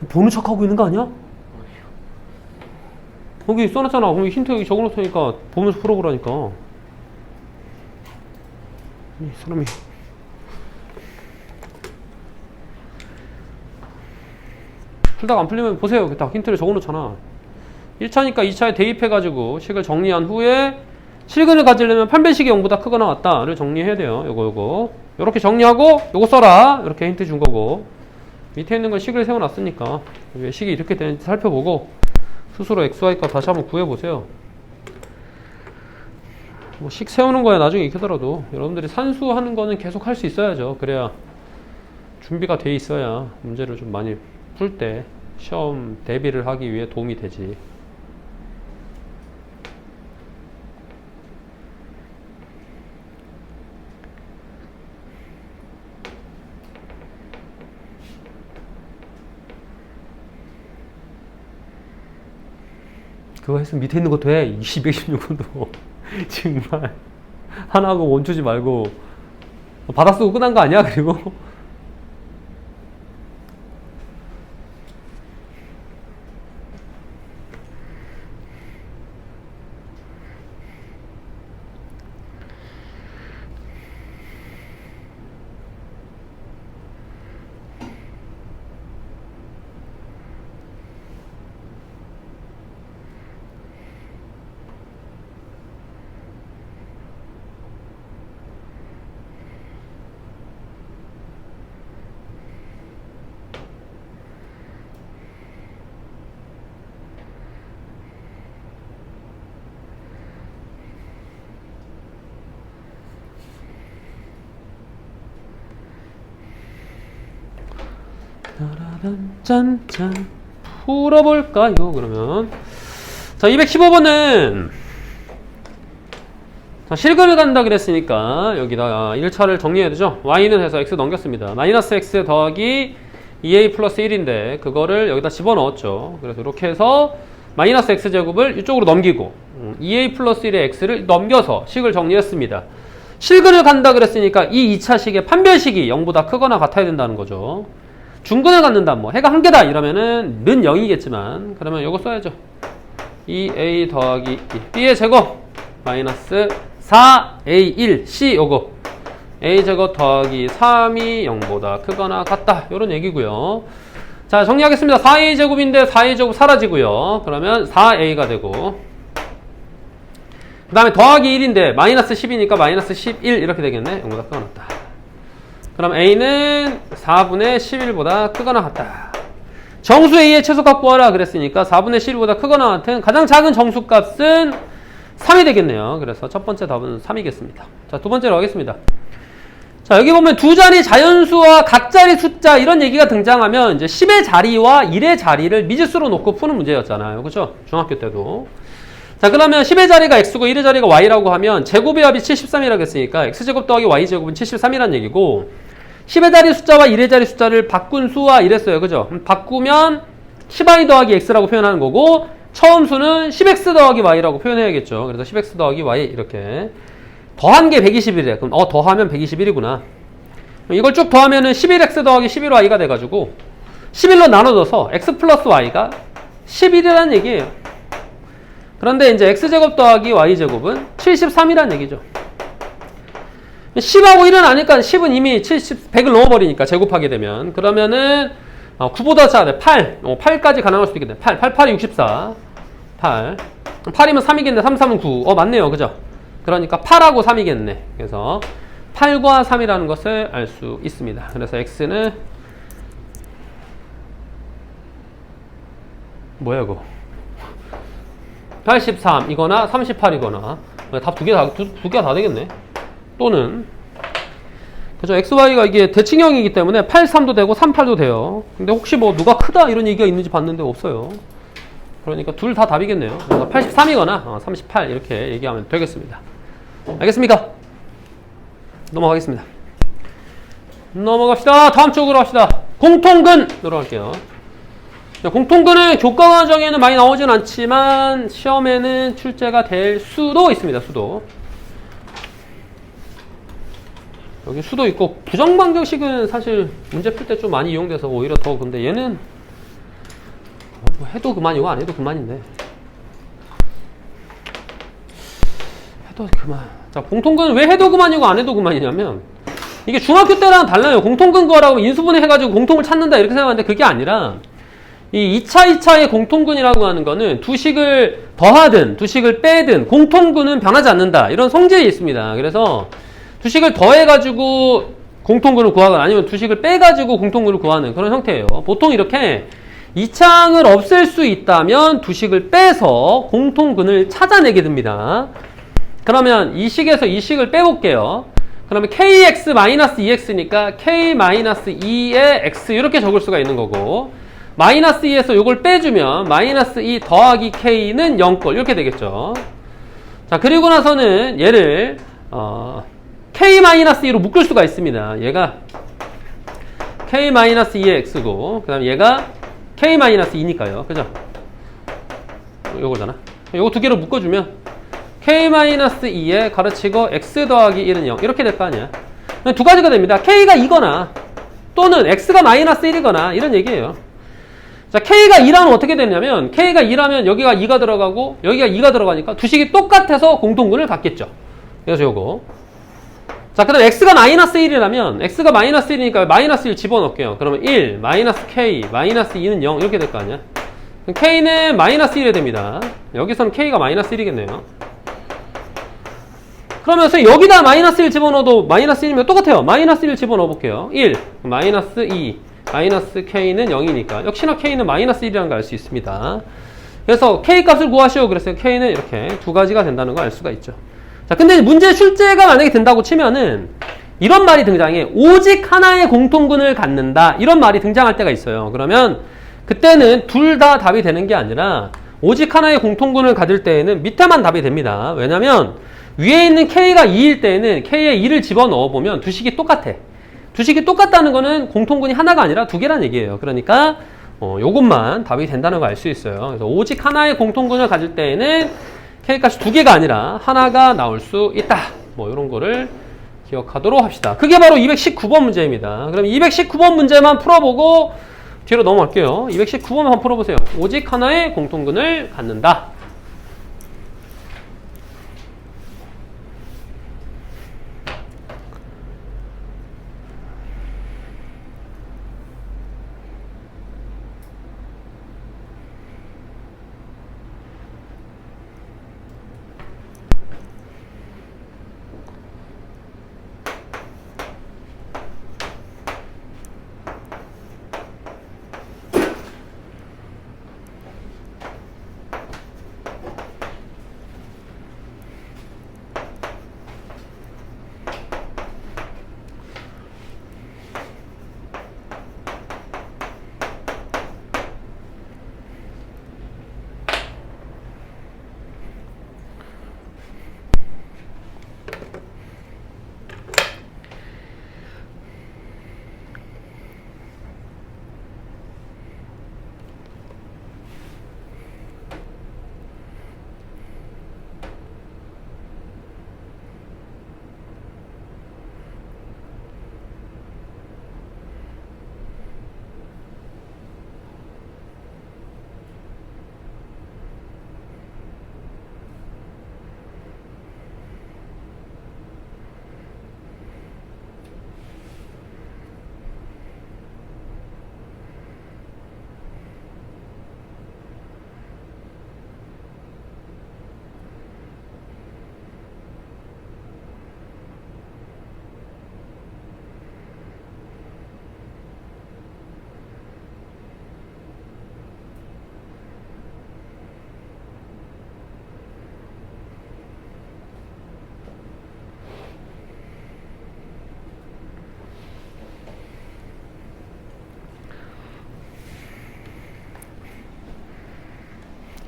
보는 척하고 있는 거 아니야? 여기 써놨잖아. 그럼 힌트 여기 적어놓으니까 보면서 풀어보라니까. 이 사람이 풀다가 안 풀리면 보세요. 딱 힌트를 적어놓잖아. 1차니까 2차에 대입해가지고 식을 정리한 후에 실근을 가지려면 판별식이 0보다 크거나 같다를 정리해야 돼요. 요거 요렇게 정리하고 요거 써라. 이렇게 힌트 준 거고, 밑에 있는 건 식을 세워놨으니까 왜 식이 이렇게 되는지 살펴보고 스스로 XY값 다시 한번 구해보세요. 뭐 식 세우는 거야 나중에 익히더라도 여러분들이 산수하는 거는 계속 할 수 있어야죠. 그래야 준비가 돼 있어야 문제를 좀 많이 풀 때 시험 대비를 하기 위해 도움이 되지. 그거 했으면 밑에 있는 것도 해. 226번도 정말 하나하고 멈추지 말고 받아 쓰고 끝난 거 아니야? 그리고 짠짠 풀어볼까요? 그러면 자 215번은 자, 실근을 간다 그랬으니까 여기다 1차를 정리해야 되죠. y는 해서 x 넘겼습니다. 마이너스 x 더하기 2a 플러스 1인데 그거를 여기다 집어넣었죠. 그래서 이렇게 해서 마이너스 x제곱을 이쪽으로 넘기고 2a 플러스 1의 x를 넘겨서 식을 정리했습니다. 실근을 간다 그랬으니까 이 2차 식의 판별식이 0보다 크거나 같아야 된다는 거죠. 중근을 갖는다, 뭐 해가 한 개다 이러면은 는 0이겠지만 그러면 이거 써야죠. 2a 더하기 2 b의 제곱 마이너스 4a1 c 요거 a 제곱 더하기 3이 0보다 크거나 같다 요런 얘기고요. 자 정리하겠습니다. 4a 제곱인데 4a 제곱 사라지고요. 그러면 4a가 되고 그 다음에 더하기 1인데 마이너스 10이니까 마이너스 11 이렇게 되겠네. 0보다 크거나 같다. 그럼 a는 4분의 11보다 크거나 같다. 정수 a의 최소값 구하라 그랬으니까 4분의 11보다 크거나 같은 가장 작은 정수값은 3이 되겠네요. 그래서 첫 번째 답은 3이겠습니다. 자, 두 번째로 하겠습니다. 자, 여기 보면 두 자리 자연수와 각 자리 숫자 이런 얘기가 등장하면 이제 10의 자리와 1의 자리를 미지수로 놓고 푸는 문제였잖아요. 그렇죠? 중학교 때도. 자, 그러면 10의 자리가 x고 1의 자리가 y라고 하면 제곱의 합이 73이라고 했으니까 x제곱 더하기 y제곱은 73이란 얘기고 10의 자리 숫자와 1의 자리 숫자를 바꾼 수와 이랬어요. 그죠? 바꾸면 10i 더하기 x라고 표현하는 거고 처음 수는 10x 더하기 y라고 표현해야겠죠. 그래서 10x 더하기 y 이렇게 더한 게 121이래. 그럼 더하면 121이구나. 이걸 쭉 더하면은 11x 더하기 11y가 돼가지고 11로 나눠져서 x 플러스 y가 11이라는 얘기예요. 그런데 이제 x제곱 더하기 y제곱은 73이라는 얘기죠. 10하고 1은 아니까 10은 이미 100을 넘어버리니까 제곱하게 되면 그러면은 9보다 작아 8 8까지 가능할 수도 있겠네. 8 8이 64 8 8이면 3이겠네. 3 3은 9 맞네요. 그죠? 그러니까 8하고 3이겠네. 그래서 8과 3이라는 것을 알 수 있습니다. 그래서 x는 뭐야 이거 83이거나 38이거나 답 두 개가 다 되겠네. 또는 그죠? XY가 이게 대칭형이기 때문에 83도 되고 38도 돼요. 근데 혹시 뭐 누가 크다 이런 얘기가 있는지 봤는데 없어요. 그러니까 둘 다 답이겠네요. 그래서 83이거나 38 이렇게 얘기하면 되겠습니다. 알겠습니까? 넘어가겠습니다. 넘어갑시다. 다음 쪽으로 합시다. 공통근 들어갈게요. 공통근은 교과 과정에는 많이 나오진 않지만 시험에는 출제가 될 수도 있습니다. 수도. 여기 수도 있고 부정방정식은 사실 문제 풀 때 좀 많이 이용돼서 오히려 더 근데 얘는 뭐 해도 그만이고 안 해도 그만인데 해도 그만. 자, 공통근 왜 해도 그만이고 안 해도 그만이냐면 이게 중학교 때랑 달라요. 공통근거라고 인수분해 해가지고 공통을 찾는다 이렇게 생각하는데 그게 아니라 이 2차, 2차의 공통근이라고 하는 거는 두 식을 더하든 두 식을 빼든 공통근은 변하지 않는다. 이런 성질이 있습니다. 그래서 두 식을 더해가지고 공통근을 구하거나 아니면 두 식을 빼가지고 공통근을 구하는 그런 형태예요. 보통 이렇게 2창을 없앨 수 있다면 두 식을 빼서 공통근을 찾아내게 됩니다. 그러면 이 식에서 이 식을 빼볼게요. 그러면 kx-2x니까 k-2의 x 이렇게 적을 수가 있는 거고 마이너스 2에서 이걸 빼주면 마이너스 2 더하기 k는 0꼴 이렇게 되겠죠. 자, 그리고 나서는 얘를 k-2로 묶을 수가 있습니다. 얘가 k-2의 x고 그 다음에 얘가 k-2니까요. 그죠? 요거잖아. 요거 두 개로 묶어주면 k-2에 가르치고 x 더하기 1은 0 이렇게 될 거 아니야. 두 가지가 됩니다. k가 2거나 또는 x가 마이너스 1이거나 이런 얘기예요. 자, k가 2라면 어떻게 되냐면 k가 2라면 여기가 2가 들어가고 여기가 2가 들어가니까 두 식이 똑같아서 공통근을 갖겠죠. 그래서 요거. 자, 그 다음 x가 마이너스 1이라면 x가 마이너스 1이니까 마이너스 1 집어넣을게요. 그러면 1, 마이너스 k, 마이너스 2는 0 이렇게 될 거 아니야. k는 마이너스 1이 됩니다. 여기서는 k가 마이너스 1이겠네요. 그러면서 여기다 마이너스 1 집어넣어도 마이너스 1이면 똑같아요. 마이너스 1 집어넣어 볼게요. 1, 마이너스 2, 마이너스 k는 0이니까 역시나 k는 마이너스 1이라는 걸 알 수 있습니다. 그래서 k 값을 구하시오. 그래서 k는 이렇게 두 가지가 된다는 걸 알 수가 있죠. 자, 근데 문제 출제가 만약에 된다고 치면은 이런 말이 등장해. 오직 하나의 공통근을 갖는다. 이런 말이 등장할 때가 있어요. 그러면 그때는 둘 다 답이 되는 게 아니라 오직 하나의 공통근을 가질 때에는 밑에만 답이 됩니다. 왜냐면 위에 있는 k가 2일 때에는 k에 2를 집어넣어 보면 두 식이 똑같아. 두 식이 똑같다는 거는 공통근이 하나가 아니라 두 개란 얘기예요. 그러니까 요것만 답이 된다는 걸 알 수 있어요. 그래서 오직 하나의 공통근을 가질 때에는 k값이 두 개가 아니라 하나가 나올 수 있다. 뭐 이런 거를 기억하도록 합시다. 그게 바로 219번 문제입니다. 그럼 219번 문제만 풀어보고 뒤로 넘어갈게요. 219번 한번 풀어보세요. 오직 하나의 공통근을 갖는다.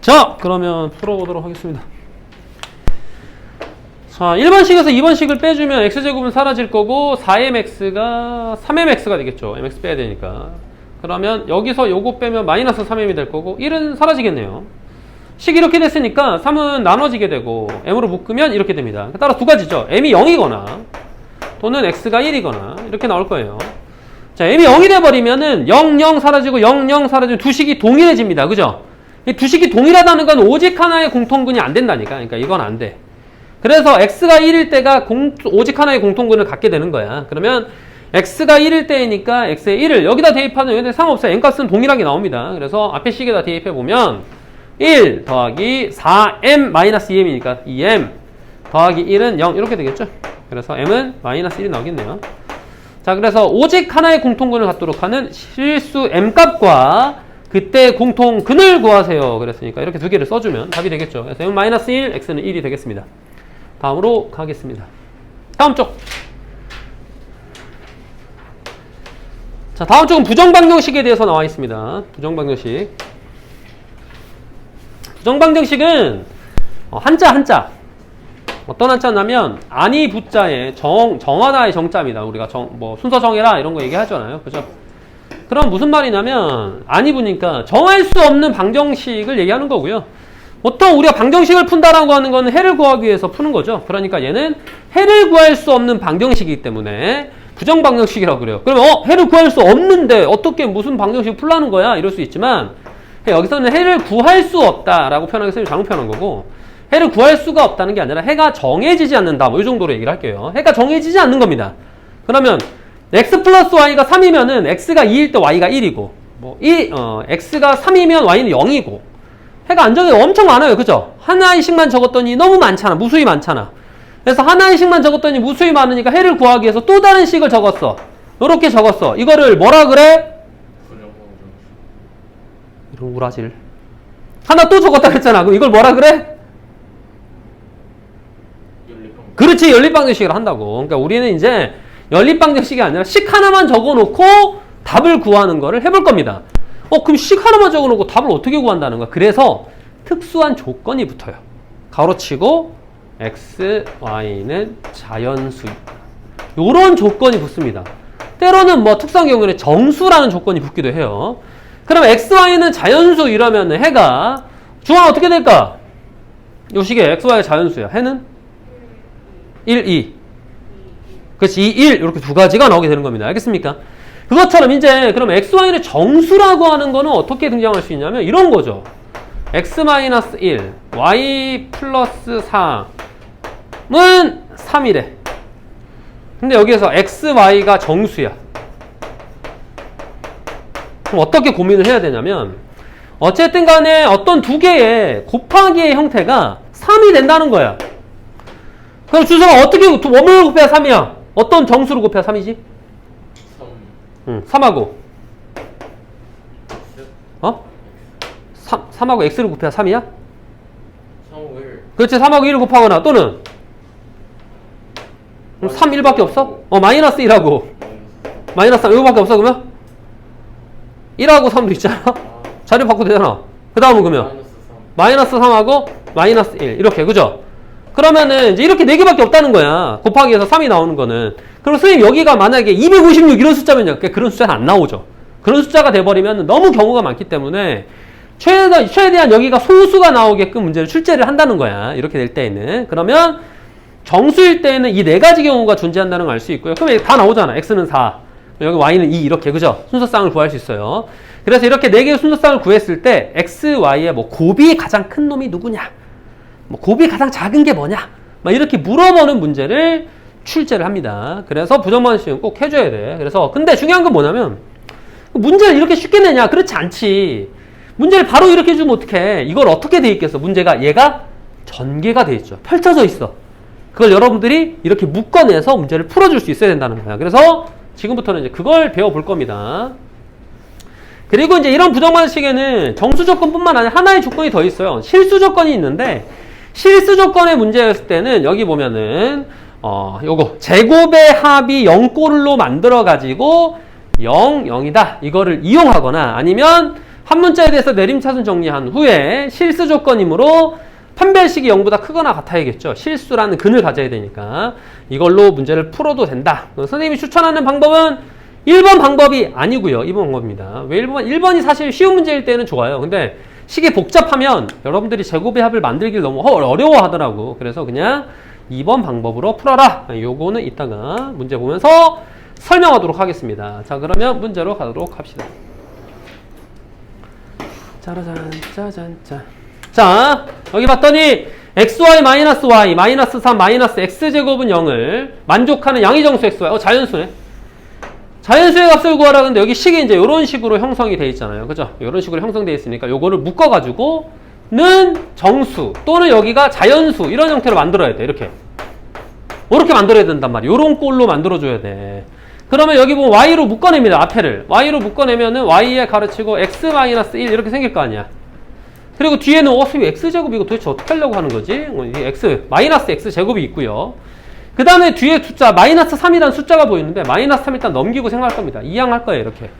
자, 그러면 풀어보도록 하겠습니다. 자, 1번식에서 2번식을 빼주면 x제곱은 사라질 거고 4mx가 3mx가 되겠죠. mx 빼야 되니까. 그러면 여기서 요거 빼면 마이너스 3m이 될 거고 1은 사라지겠네요. 식이 이렇게 됐으니까 3은 나눠지게 되고 m으로 묶으면 이렇게 됩니다. 따라 두 가지죠. m이 0이거나 또는 x가 1이거나 이렇게 나올 거예요. 자, m이 0이 돼버리면은 0, 0 사라지고 0, 0 사라지고 두 식이 동일해집니다. 그죠? 이 두 식이 동일하다는 건 오직 하나의 공통근이 안 된다니까. 그러니까 이건 안 돼. 그래서 x가 1일 때가 오직 하나의 공통근을 갖게 되는 거야. 그러면 x가 1일 때이니까 x의 1을 여기다 대입하면 여기다 상관없어요. n값은 동일하게 나옵니다. 그래서 앞에 식에다 대입해보면 1 더하기 4m-2m이니까 2m 더하기 1은 0 이렇게 되겠죠. 그래서 m은 마이너스 1이 나오겠네요. 자, 그래서 오직 하나의 공통근을 갖도록 하는 실수 m값과 그때 공통근을 구하세요. 그랬으니까 이렇게 두 개를 써주면 답이 되겠죠. 그래서 m은 마이너스 1, x는 1이 되겠습니다. 다음으로 가겠습니다. 다음 쪽. 자, 다음 쪽은 부정방정식에 대해서 나와 있습니다. 부정방정식. 부정방정식은 한자. 어떤 한자냐면 아니 부자에 정하다의 정자입니다. 우리가 순서 정해라 이런 거 얘기하잖아요. 그죠? 그럼 무슨 말이냐면 아니 부니까 정할 수 없는 방정식을 얘기하는 거고요. 보통 우리가 방정식을 푼다라고 하는 거는 해를 구하기 위해서 푸는 거죠. 그러니까 얘는 해를 구할 수 없는 방정식이기 때문에 부정방정식이라고 그래요. 그러면 해를 구할 수 없는데 어떻게 무슨 방정식을 풀라는 거야? 이럴 수 있지만 여기서는 해를 구할 수 없다라고 표현하기 위해서 잘못 표현한 거고, 해를 구할 수가 없다는 게 아니라 해가 정해지지 않는다. 뭐 이 정도로 얘기를 할게요. 해가 정해지지 않는 겁니다. 그러면 x 플러스 y가 3이면은 x가 2일 때 y가 1이고 x가 3이면 y는 0이고 해가 안 정해 엄청 많아요. 그죠? 하나의식만 적었더니 너무 많잖아. 무수히 많잖아. 그래서 하나의식만 적었더니 무수히 많으니까 해를 구하기 위해서 또 다른 식을 적었어. 요렇게 적었어. 이거를 뭐라 그래? 이런 우라질. 하나 또 적었다 그랬잖아. 그럼 이걸 뭐라 그래? 그렇지. 연립방정식을 한다고. 그러니까 우리는 이제 연립방정식이 아니라 식 하나만 적어놓고 답을 구하는 거를 해볼 겁니다. 그럼 식 하나만 적어놓고 답을 어떻게 구한다는 거야? 그래서 특수한 조건이 붙어요. 가로치고 x, y는 자연수. 요런 조건이 붙습니다. 때로는 특수한 경우에는 정수라는 조건이 붙기도 해요. 그럼 x, y는 자연수 이러면 해가 중앙 어떻게 될까? 요 식에 x, y가 자연수야. 해는 1, 2. 그렇지. 2, 1. 이렇게 두 가지가 나오게 되는 겁니다. 알겠습니까? 그것처럼 이제 그럼 x, y는 정수라고 하는 거는 어떻게 등장할 수 있냐면 이런 거죠. x-1, y 플러스 3은 3이래. 근데 여기에서 x, y가 정수야. 그럼 어떻게 고민을 해야 되냐면 어쨌든 간에 어떤 두 개의 곱하기의 형태가 3이 된다는 거야. 그럼 주소가 어떻게 원문을 곱해야 3이야? 어떤 정수를 곱해야 3이지? 3하고 3하고 x를 곱해야 3이야? 3하고 1. 그렇지. 3하고 1을 곱하거나 또는 3, 1밖에 없어? 마이너스 1하고 마이너스 3 이거밖에 없어. 그러면 1하고 3도 있잖아. 자료 바꿔도 되잖아. 그 다음은 그러면 마이너스 3하고 마이너스 1 이렇게. 그죠? 그러면은 이제 이렇게 4개밖에 없다는 거야. 곱하기에서 3이 나오는 거는. 그럼 선생님 여기가 만약에 256 이런 숫자면요. 그런 숫자는 안 나오죠. 그런 숫자가 돼버리면 너무 경우가 많기 때문에 최대한 여기가 소수가 나오게끔 문제를 출제를 한다는 거야. 이렇게 될 때에는. 그러면 정수일 때에는 이 4가지 경우가 존재한다는 걸 알 수 있고요. 그럼 다 나오잖아. x는 4, 여기 y는 2 이렇게. 그죠? 순서쌍을 구할 수 있어요. 그래서 이렇게 4개의 순서쌍을 구했을 때 x, y의 곱이 가장 큰 놈이 누구냐? 곱이 가장 작은 게 뭐냐? 이렇게 물어보는 문제를 출제를 합니다. 그래서 부정방정식은 꼭 해줘야 돼. 그래서 근데 중요한 건 뭐냐면 문제를 이렇게 쉽게 내냐? 그렇지 않지. 문제를 바로 이렇게 해주면 어떡해? 이걸 어떻게 돼 있겠어? 문제가 얘가 전개가 돼 있죠. 펼쳐져 있어. 그걸 여러분들이 이렇게 묶어내서 문제를 풀어줄 수 있어야 된다는 거야. 그래서 지금부터는 이제 그걸 배워볼 겁니다. 그리고 이제 이런 부정방정식에는 정수 조건뿐만 아니라 하나의 조건이 더 있어요. 실수 조건이 있는데 실수 조건의 문제였을 때는 여기 보면은 요거 제곱의 합이 0꼴로 만들어 가지고 0, 0이다 이거를 이용하거나 아니면 한 문자에 대해서 내림차순 정리한 후에 실수 조건이므로 판별식이 0보다 크거나 같아야겠죠. 실수라는 근을 가져야 되니까 이걸로 문제를 풀어도 된다. 선생님이 추천하는 방법은 1번 방법이 아니고요. 2번 방법입니다. 왜 1번이 사실 쉬운 문제일 때는 좋아요. 근데 식이 복잡하면 여러분들이 제곱의 합을 만들기를 너무 어려워하더라고. 그래서 그냥 2번 방법으로 풀어라. 요거는 이따가 문제 보면서 설명하도록 하겠습니다. 자, 그러면 문제로 가도록 합시다. 짜라잔, 짜잔짠. 자, 여기 봤더니 xy 마이너스 y 마이너스 3 마이너스 x제곱은 0을 만족하는 양의정수 xy. 자연수네. 자연수의 값을 구하라. 근데 여기 식이 이제 이런 식으로 형성이 돼 있잖아요. 그죠? 이런 식으로 형성되어 있으니까 요거를 묶어가지고 는 정수 또는 여기가 자연수 이런 형태로 만들어야 돼. 이렇게 만들어야 된단 말이야. 요런 꼴로 만들어줘야 돼. 그러면 여기 보면 y로 묶어냅니다. 앞에를 y로 묶어내면은 y에 가르치고 x-1 이렇게 생길 거 아니야. 그리고 뒤에는 x제곱 이거 도대체 어떻게 하려고 하는 거지? x 마이너스 x제곱이 있고요. 그 다음에 뒤에 숫자 마이너스 3이라는 숫자가 보이는데 마이너스 3 일단 넘기고 생각할 겁니다. 이항할 거예요. 이렇게.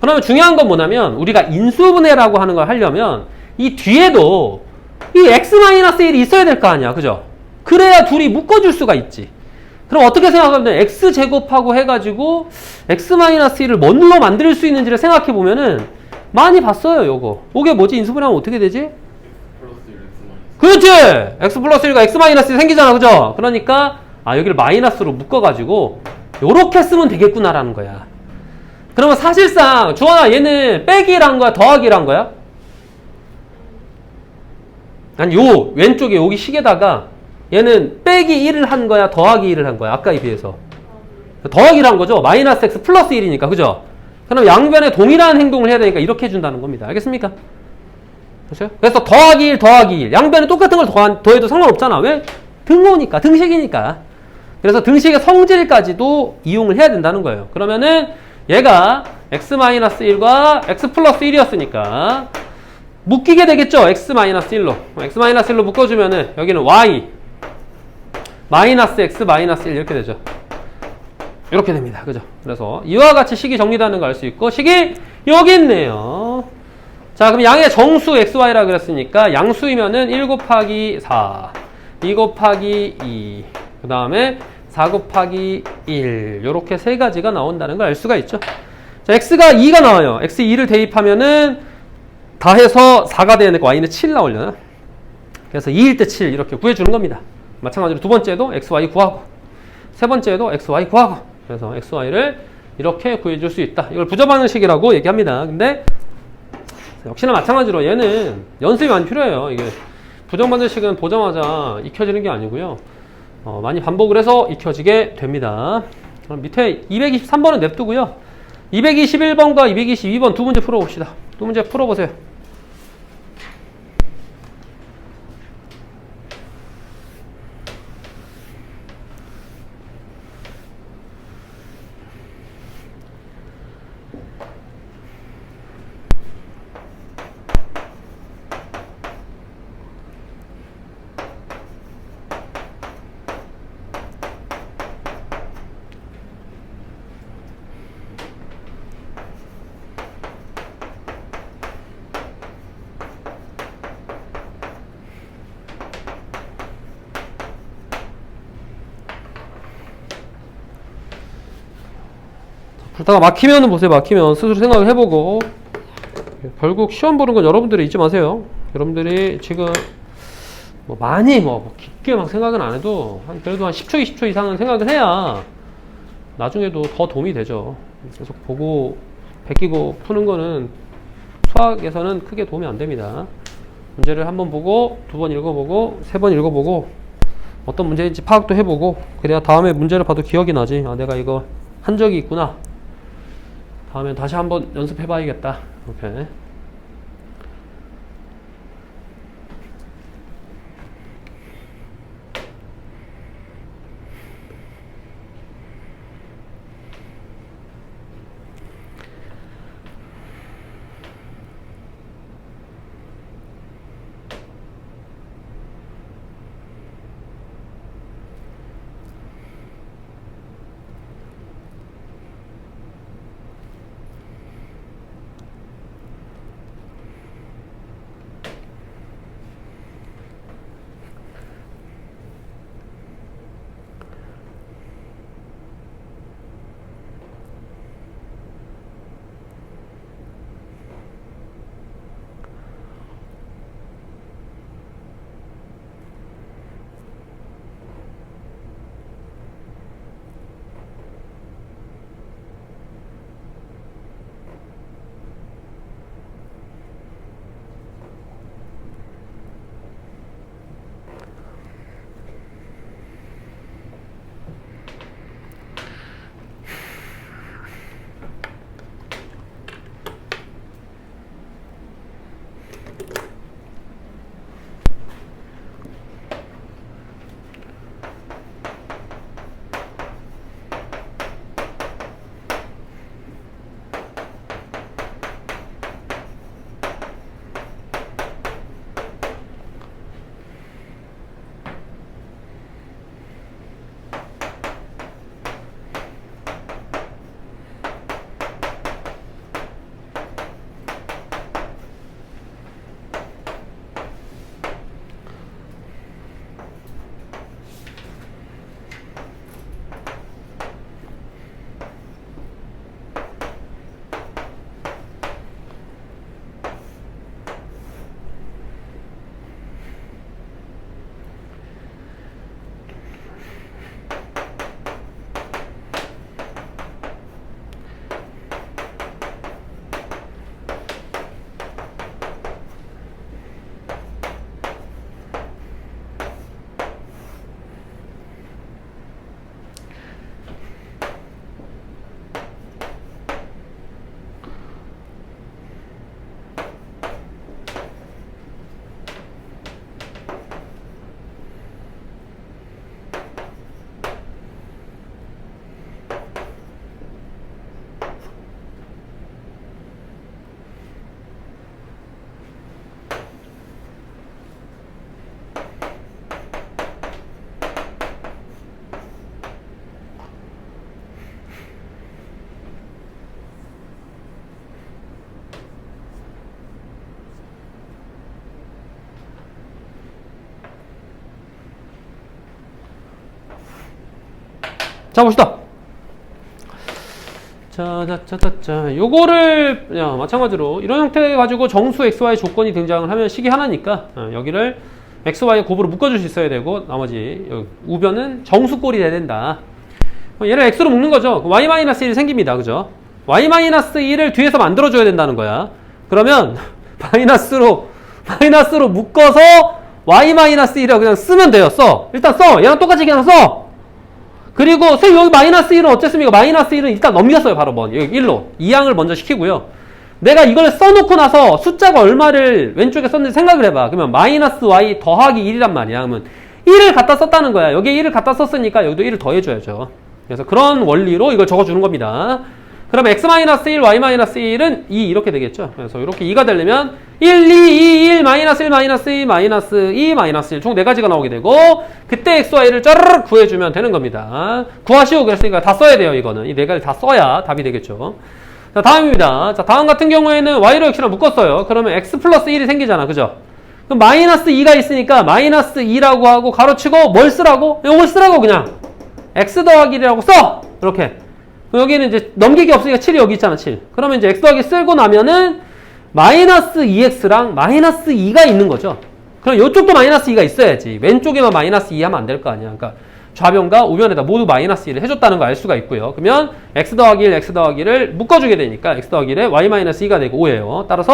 그러면 중요한 건 뭐냐면 우리가 인수분해라고 하는 걸 하려면 이 뒤에도 이 x-1이 있어야 될 거 아니야. 그죠? 그래야 둘이 묶어줄 수가 있지. 그럼 어떻게 생각하면 x제곱하고 해가지고 x-1을 뭔로 만들 수 있는지를 생각해 보면은 많이 봤어요. 요거. 이게 뭐지? 인수분해하면 어떻게 되지? 그렇지! x 플러스 1과 x-1이 생기잖아. 그죠? 그러니까 여기를 마이너스로 묶어가지고 요렇게 쓰면 되겠구나라는 거야. 그러면 사실상 주원아 얘는 빼기란 거야? 더하기란 거야? 아니 요 왼쪽에 여기 식에다가 얘는 빼기 1을 한 거야? 더하기 1을 한 거야? 아까에 비해서 더하기를 한 거죠. 마이너스 x 플러스 1이니까. 그죠? 그럼 양변에 동일한 행동을 해야 되니까 이렇게 해준다는 겁니다. 알겠습니까? 그렇죠? 그래서 더하기 1, 더하기 1. 양변에 똑같은 걸 더해도 상관없잖아. 왜? 등호니까, 등식이니까. 그래서 등식의 성질까지도 이용을 해야 된다는 거예요. 그러면은 얘가 x-1과 x 플러스 1이었으니까 묶이게 되겠죠? x-1로. x-1로 묶어주면은 여기는 y 마이너스 x 마이너스 1 이렇게 되죠. 이렇게 됩니다. 그죠? 그래서 이와 같이 식이 정리되는 걸 알 수 있고 식이 여기 있네요. 자, 그럼 양의 정수 xy라 그랬으니까 양수이면은 1 곱하기 4, 2 곱하기 2, 그 다음에 4 곱하기 1 요렇게 세 가지가 나온다는 걸 알 수가 있죠. 자, x가 2가 나와요. x 2를 대입하면은 다 해서 4가 되니까 y는 7 나오려나? 그래서 2일 때 7 이렇게 구해주는 겁니다. 마찬가지로 두 번째도 xy 구하고 세 번째도 xy 구하고 그래서 xy를 이렇게 구해줄 수 있다. 이걸 부정방식이라고 얘기합니다. 근데 역시나 마찬가지로 얘는 연습이 많이 필요해요. 이게 부정반대식은 보자마자 익혀지는 게 아니고요. 많이 반복을 해서 익혀지게 됩니다. 그럼 밑에 223번은 냅두고요. 221번과 222번 두 문제 풀어봅시다. 두 문제 풀어보세요. 불다가 막히면은 보세요. 막히면 스스로 생각을 해보고 결국 시험 보는 건 여러분들이 잊지 마세요. 여러분들이 지금 뭐 많이 뭐 깊게 막 생각은 안 해도 그래도 한 10초 20초 이상은 생각을 해야 나중에도 더 도움이 되죠. 계속 보고 베끼고 푸는 거는 수학에서는 크게 도움이 안 됩니다. 문제를 한번 보고 두 번 읽어보고 세 번 읽어보고 어떤 문제인지 파악도 해보고 그래야 다음에 문제를 봐도 기억이 나지. 내가 이거 한 적이 있구나. 다음에 다시 한번 연습해봐야겠다. 이렇게. 자, 봅시다. 요거를 마찬가지로 이런 형태 가지고 정수 XY 조건이 등장을 하면 식이 하나니까 여기를 XY 곱으로 묶어줄 수 있어야 되고 나머지 우변은 정수꼴이 돼야 된다. 얘를 X로 묶는 거죠. Y-1이 생깁니다. 그죠? Y-1을 뒤에서 만들어줘야 된다는 거야. 그러면 마이너스로 묶어서 Y-1을 그냥 쓰면 돼요. 써. 일단 써. 얘랑 똑같이 그냥 써. 그리고 여기 -1은 어쨌습니까? -1은 일단 넘겼어요. 바로 여기 1로. 2항을 먼저 시키고요. 내가 이걸 써놓고 나서 숫자가 얼마를 왼쪽에 썼는지 생각을 해봐. 그러면 -y 더하기 1이란 말이야. 그러면 1을 갖다 썼다는 거야. 여기에 1을 갖다 썼으니까 여기도 1을 더해줘야죠. 그래서 그런 원리로 이걸 적어주는 겁니다. 그러면 x-1, y-1은 2 이렇게 되겠죠. 그래서 이렇게 2가 되려면 1, 2, 2, 1, -1, -2, -2, -1 총 4가지가 나오게 되고 그때 x, y를 짜르륵 구해주면 되는 겁니다. 구하시오 그랬으니까 다 써야 돼요. 이거는 이 4가지 다 써야 답이 되겠죠. 자, 다음입니다. 자, 다음 같은 경우에는 y로 역시나 묶었어요. 그러면 x 플러스 1이 생기잖아. 그죠? 그럼 -2가 있으니까 -2라고 하고 가로치고 뭘 쓰라고? 이걸 쓰라고 그냥 x 더하기 1이라고 써! 이렇게. 여기는 이제 넘기기 없으니까 7이 여기 있잖아. 7. 그러면 이제 x 더하기 쓰고 나면은 -2x랑 -2가 있는 거죠. 그럼 이쪽도 -2가 있어야지. 왼쪽에만 -2 하면 안 될 거 아니야. 그러니까 좌변과 우변에다 모두 -1을 해줬다는 걸 알 수가 있고요. 그러면 x 더하기 1, x 더하기 1을 묶어주게 되니까 x 더하기 1에 y-2가 되고 5예요. 따라서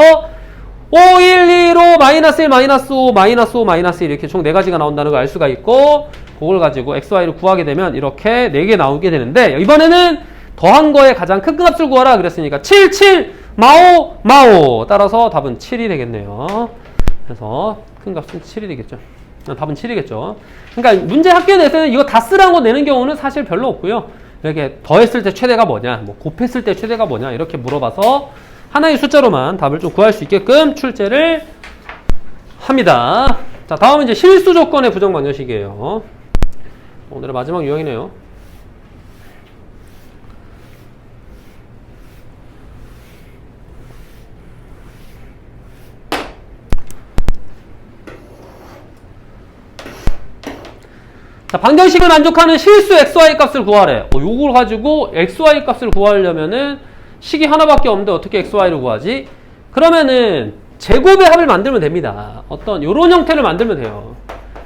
5, 1, 2로 -1, -5, -5, -1 이렇게 총 4가지가 나온다는 걸 알 수가 있고 그걸 가지고 x, y를 구하게 되면 이렇게 4개 나오게 되는데 이번에는 더한 거에 가장 큰 값을 구하라 그랬으니까 7, 7, 마오, 마오. 따라서 답은 7이 되겠네요. 그래서 큰 값은 7이 되겠죠. 답은 7이겠죠. 그러니까 문제 학교에 대해서는 이거 다 쓰라는 거 내는 경우는 사실 별로 없고요. 이렇게 더했을 때 최대가 뭐냐, 뭐 곱했을 때 최대가 뭐냐 이렇게 물어봐서 하나의 숫자로만 답을 좀 구할 수 있게끔 출제를 합니다. 자, 다음은 이제 실수 조건의 부정 방정식이에요. 오늘의 마지막 유형이네요. 자, 방정식을 만족하는 실수 xy 값을 구하래. 요걸 가지고 xy 값을 구하려면은 식이 하나밖에 없는데 어떻게 xy를 구하지? 그러면은 제곱의 합을 만들면 됩니다. 어떤 요런 형태를 만들면 돼요.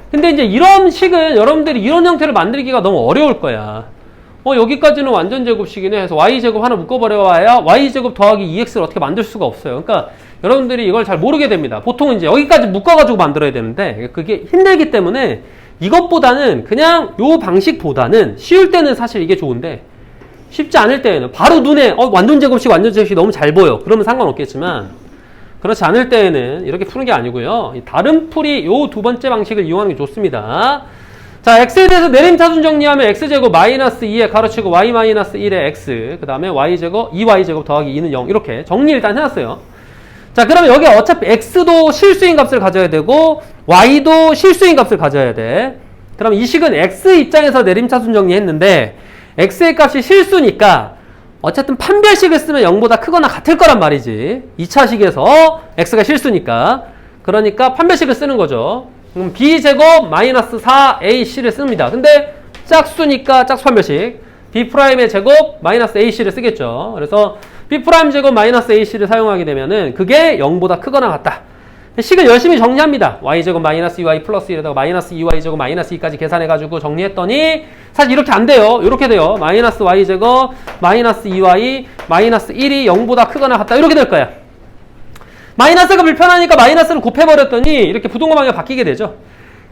근데 이제 이런 식은 여러분들이 이런 형태를 만들기가 너무 어려울 거야. 여기까지는 완전 제곱식이네 해서 y제곱 하나 묶어버려야 y제곱 더하기 2x를 어떻게 만들 수가 없어요. 그러니까 여러분들이 이걸 잘 모르게 됩니다. 보통 이제 여기까지 묶어가지고 만들어야 되는데 그게 힘들기 때문에 이것보다는 그냥 요 방식보다는 쉬울 때는 사실 이게 좋은데 쉽지 않을 때에는 바로 눈에 완전 제곱식 너무 잘 보여. 그러면 상관없겠지만 그렇지 않을 때에는 이렇게 푸는 게 아니고요. 다른 풀이 요 두 번째 방식을 이용하는 게 좋습니다. 자, x에 대해서 내림차순 정리하면 x제곱 -2에 가로치고 y-1에 x 그 다음에 y제곱 2y제곱 더하기 2는 0 이렇게 정리 일단 해놨어요. 자, 그러면 여기 어차피 x도 실수인 값을 가져야 되고 y도 실수인 값을 가져야 돼. 그럼 이 식은 x 입장에서 내림차순 정리했는데 x의 값이 실수니까 어쨌든 판별식을 쓰면 0보다 크거나 같을 거란 말이지. 2차식에서 x가 실수니까. 그러니까 판별식을 쓰는 거죠. 그럼 b제곱 -4ac를 씁니다. 근데 짝수니까 짝수 판별식. b'의 제곱 -ac를 쓰겠죠. 그래서 b'제곱 -ac를 사용하게 되면은 그게 0보다 크거나 같다. 식을 열심히 정리합니다. y제곱 -2y 플러스 1에다가 -2y제곱 -2까지 계산해가지고 정리했더니 사실 이렇게 안 돼요. 이렇게 돼요. -y제곱 -2y -1이 0보다 크거나 같다. 이렇게 될 거야. 마이너스가 불편하니까 마이너스를 곱해버렸더니 이렇게 부동호 방향이 바뀌게 되죠.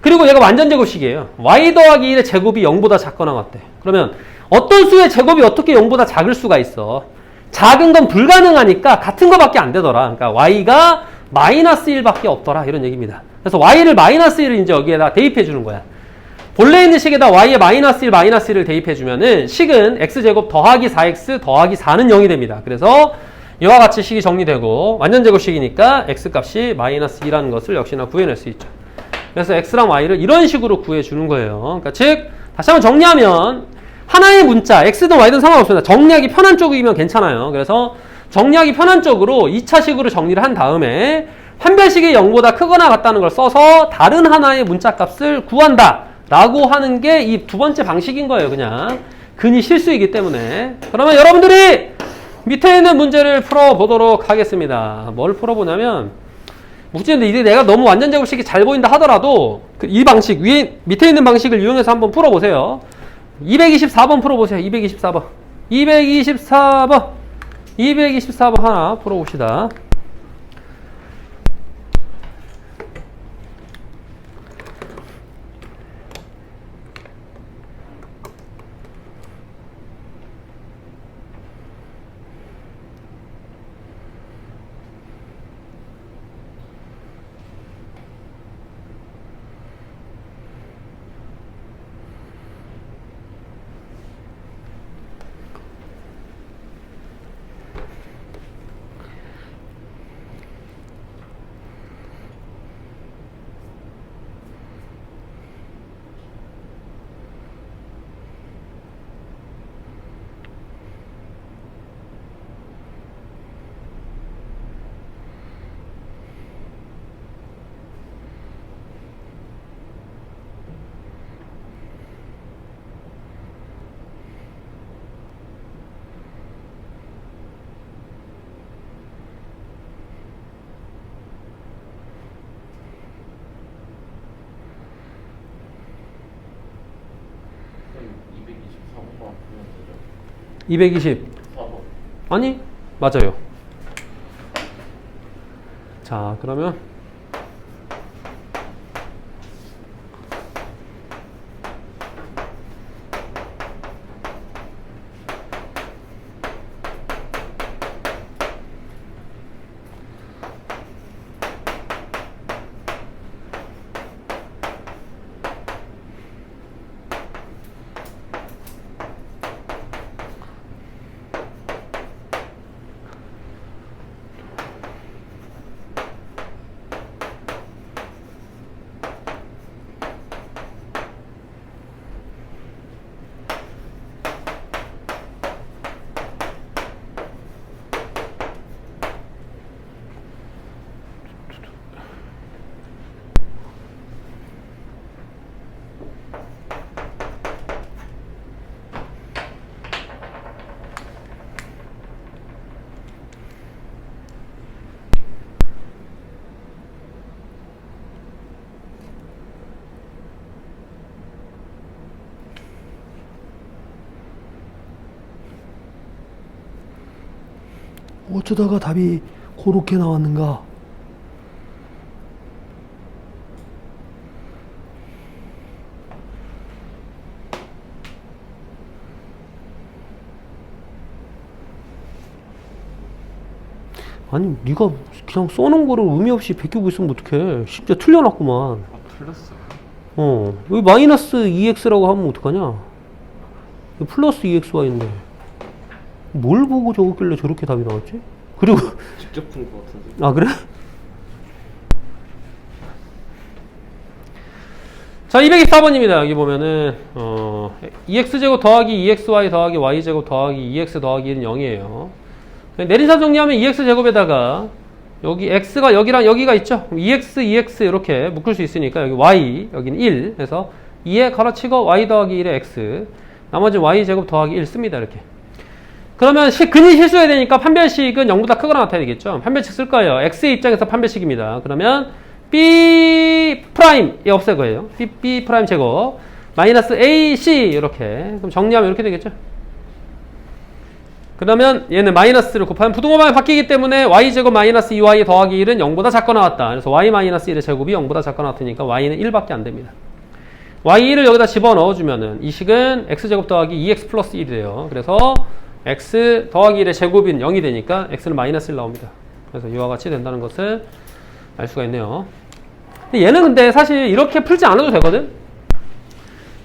그리고 얘가 완전 제곱식이에요. y 더하기 1의 제곱이 0보다 작거나 같대. 그러면 어떤 수의 제곱이 어떻게 0보다 작을 수가 있어? 작은 건 불가능하니까 같은 거밖에 안 되더라. 그러니까 y가 -1밖에 없더라. 이런 얘기입니다. 그래서 y를 -1을 이제 여기에다 대입해 주는 거야. 본래 있는 식에다 y에 -1을 대입해 주면은 식은 x제곱 더하기 4x 더하기 4는 0이 됩니다. 그래서 이와 같이 식이 정리되고 완전 제곱식이니까 x값이 -2라는 것을 역시나 구해낼 수 있죠. 그래서 x랑 y를 이런 식으로 구해주는 거예요. 그러니까 즉 다시 한번 정리하면 하나의 문자 x든 y든 상관없습니다. 정리하기 편한 쪽이면 괜찮아요. 그래서 정리하기 편한 쪽으로 2차식으로 정리를 한 다음에 판별식이 0보다 크거나 같다는 걸 써서 다른 하나의 문자 값을 구한다 라고 하는 게 이 두 번째 방식인 거예요. 그냥 근이 실수이기 때문에. 그러면 여러분들이 밑에 있는 문제를 풀어보도록 하겠습니다. 뭘 풀어보냐면, 묵지인데 이제 내가 너무 완전 제곱식이 잘 보인다 하더라도 이 방식, 밑에 있는 방식을 이용해서 한번 풀어보세요. 224번 풀어보세요. 224번. 224번 하나 풀어봅시다. 그럼 224번만 보면 되죠. 220. 4번. 아니, 맞아요. 자, 그러면 어쩌다가 답이 그렇게 나왔는가? 아니 네가 그냥 써놓은 거를 의미 없이 베끼고 있으면 어떡해. 심지어 틀려놨구만. 틀렸어요. 여기 마이너스 2x라고 하면 어떡하냐. 여기 플러스 2xy인데 뭘 보고 적었길래 저렇게 답이 나왔지? 그리고 직접 푼 거 같은데. 아 그래? 자 224번입니다. 여기 보면은 2x제곱 더하기 2xy 더하기 y제곱 더하기 2x 더하기 1은 0이에요. 내린사 정리하면 2x제곱에다가 여기 x가 여기랑 여기가 있죠? 2x, 2x 이렇게 묶을 수 있으니까 여기 y, 여기는 1 해서 2에 가로치고 y 더하기 1에 x 나머지 y제곱 더하기 1 씁니다. 이렇게. 그러면 근이 실수해야 되니까 판별식은 0보다 크거나 같아야 되겠죠? 판별식 쓸 거예요. x의 입장에서 판별식입니다. 그러면 b 프라임이 없앨 거예요. b 프라임 제곱 마이너스 ac 이렇게. 그럼 정리하면 이렇게 되겠죠? 그러면 얘는 마이너스를 곱하면 부등호방이 바뀌기 때문에 y제곱 마이너스 2y 더하기 1은 0보다 작거 나왔다. 그래서 y 마이너스 1의 제곱이 0보다 작거 나왔으니까 y는 1밖에 안 됩니다. y1을 여기다 집어넣어주면은 이 식은 x제곱 더하기 2x 플러스 1이 돼요. 그래서 x 더하기 1의 제곱인 0이 되니까 x는 마이너스 1 나옵니다. 그래서 이와 같이 된다는 것을 알 수가 있네요. 얘는 근데 사실 이렇게 풀지 않아도 되거든?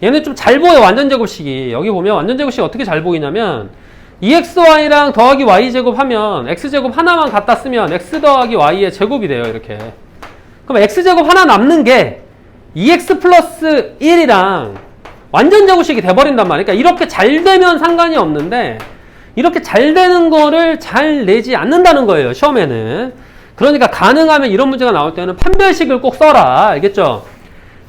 얘는 좀 잘 보여, 완전 제곱식이. 여기 보면 완전 제곱식이 어떻게 잘 보이냐면 2xy랑 더하기 y제곱 하면 x제곱 하나만 갖다 쓰면 x 더하기 y의 제곱이 돼요. 이렇게. 그럼 x제곱 하나 남는 게 2x 플러스 1이랑 완전 제곱식이 돼버린단 말이야. 그러니까 이렇게 잘 되면 상관이 없는데 이렇게 잘 되는 거를 잘 내지 않는다는 거예요. 시험에는. 그러니까 가능하면 이런 문제가 나올 때는 판별식을 꼭 써라. 알겠죠?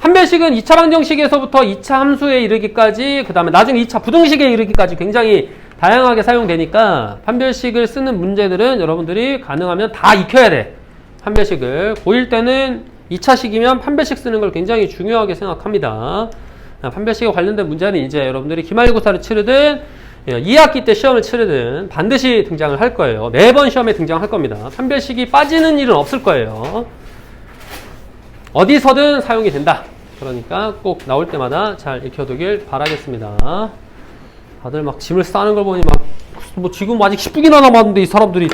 판별식은 2차 방정식에서부터 2차 함수에 이르기까지, 그 다음에 나중에 2차 부등식에 이르기까지 굉장히 다양하게 사용되니까 판별식을 쓰는 문제들은 여러분들이 가능하면 다 익혀야 돼. 판별식을. 고1 때는 2차식이면 판별식 쓰는 걸 굉장히 중요하게 생각합니다. 판별식에 관련된 문제는 이제 여러분들이 기말고사를 치르든 2학기 때 시험을 치르든 반드시 등장을 할 거예요. 매번 시험에 등장할 겁니다. 판별식이 빠지는 일은 없을 거예요. 어디서든 사용이 된다. 그러니까 꼭 나올 때마다 잘 익혀두길 바라겠습니다. 다들 막 짐을 싸는 걸 보니 뭐 지금 아직 10분이나 남았는데 이 사람들이.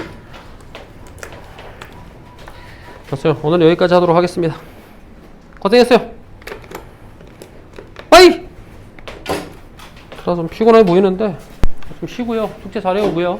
됐어요. 오늘 여기까지 하도록 하겠습니다. 고생했어요. 빠이! 좀 피곤해 보이는데 좀 쉬고요. 숙제 잘해오고요.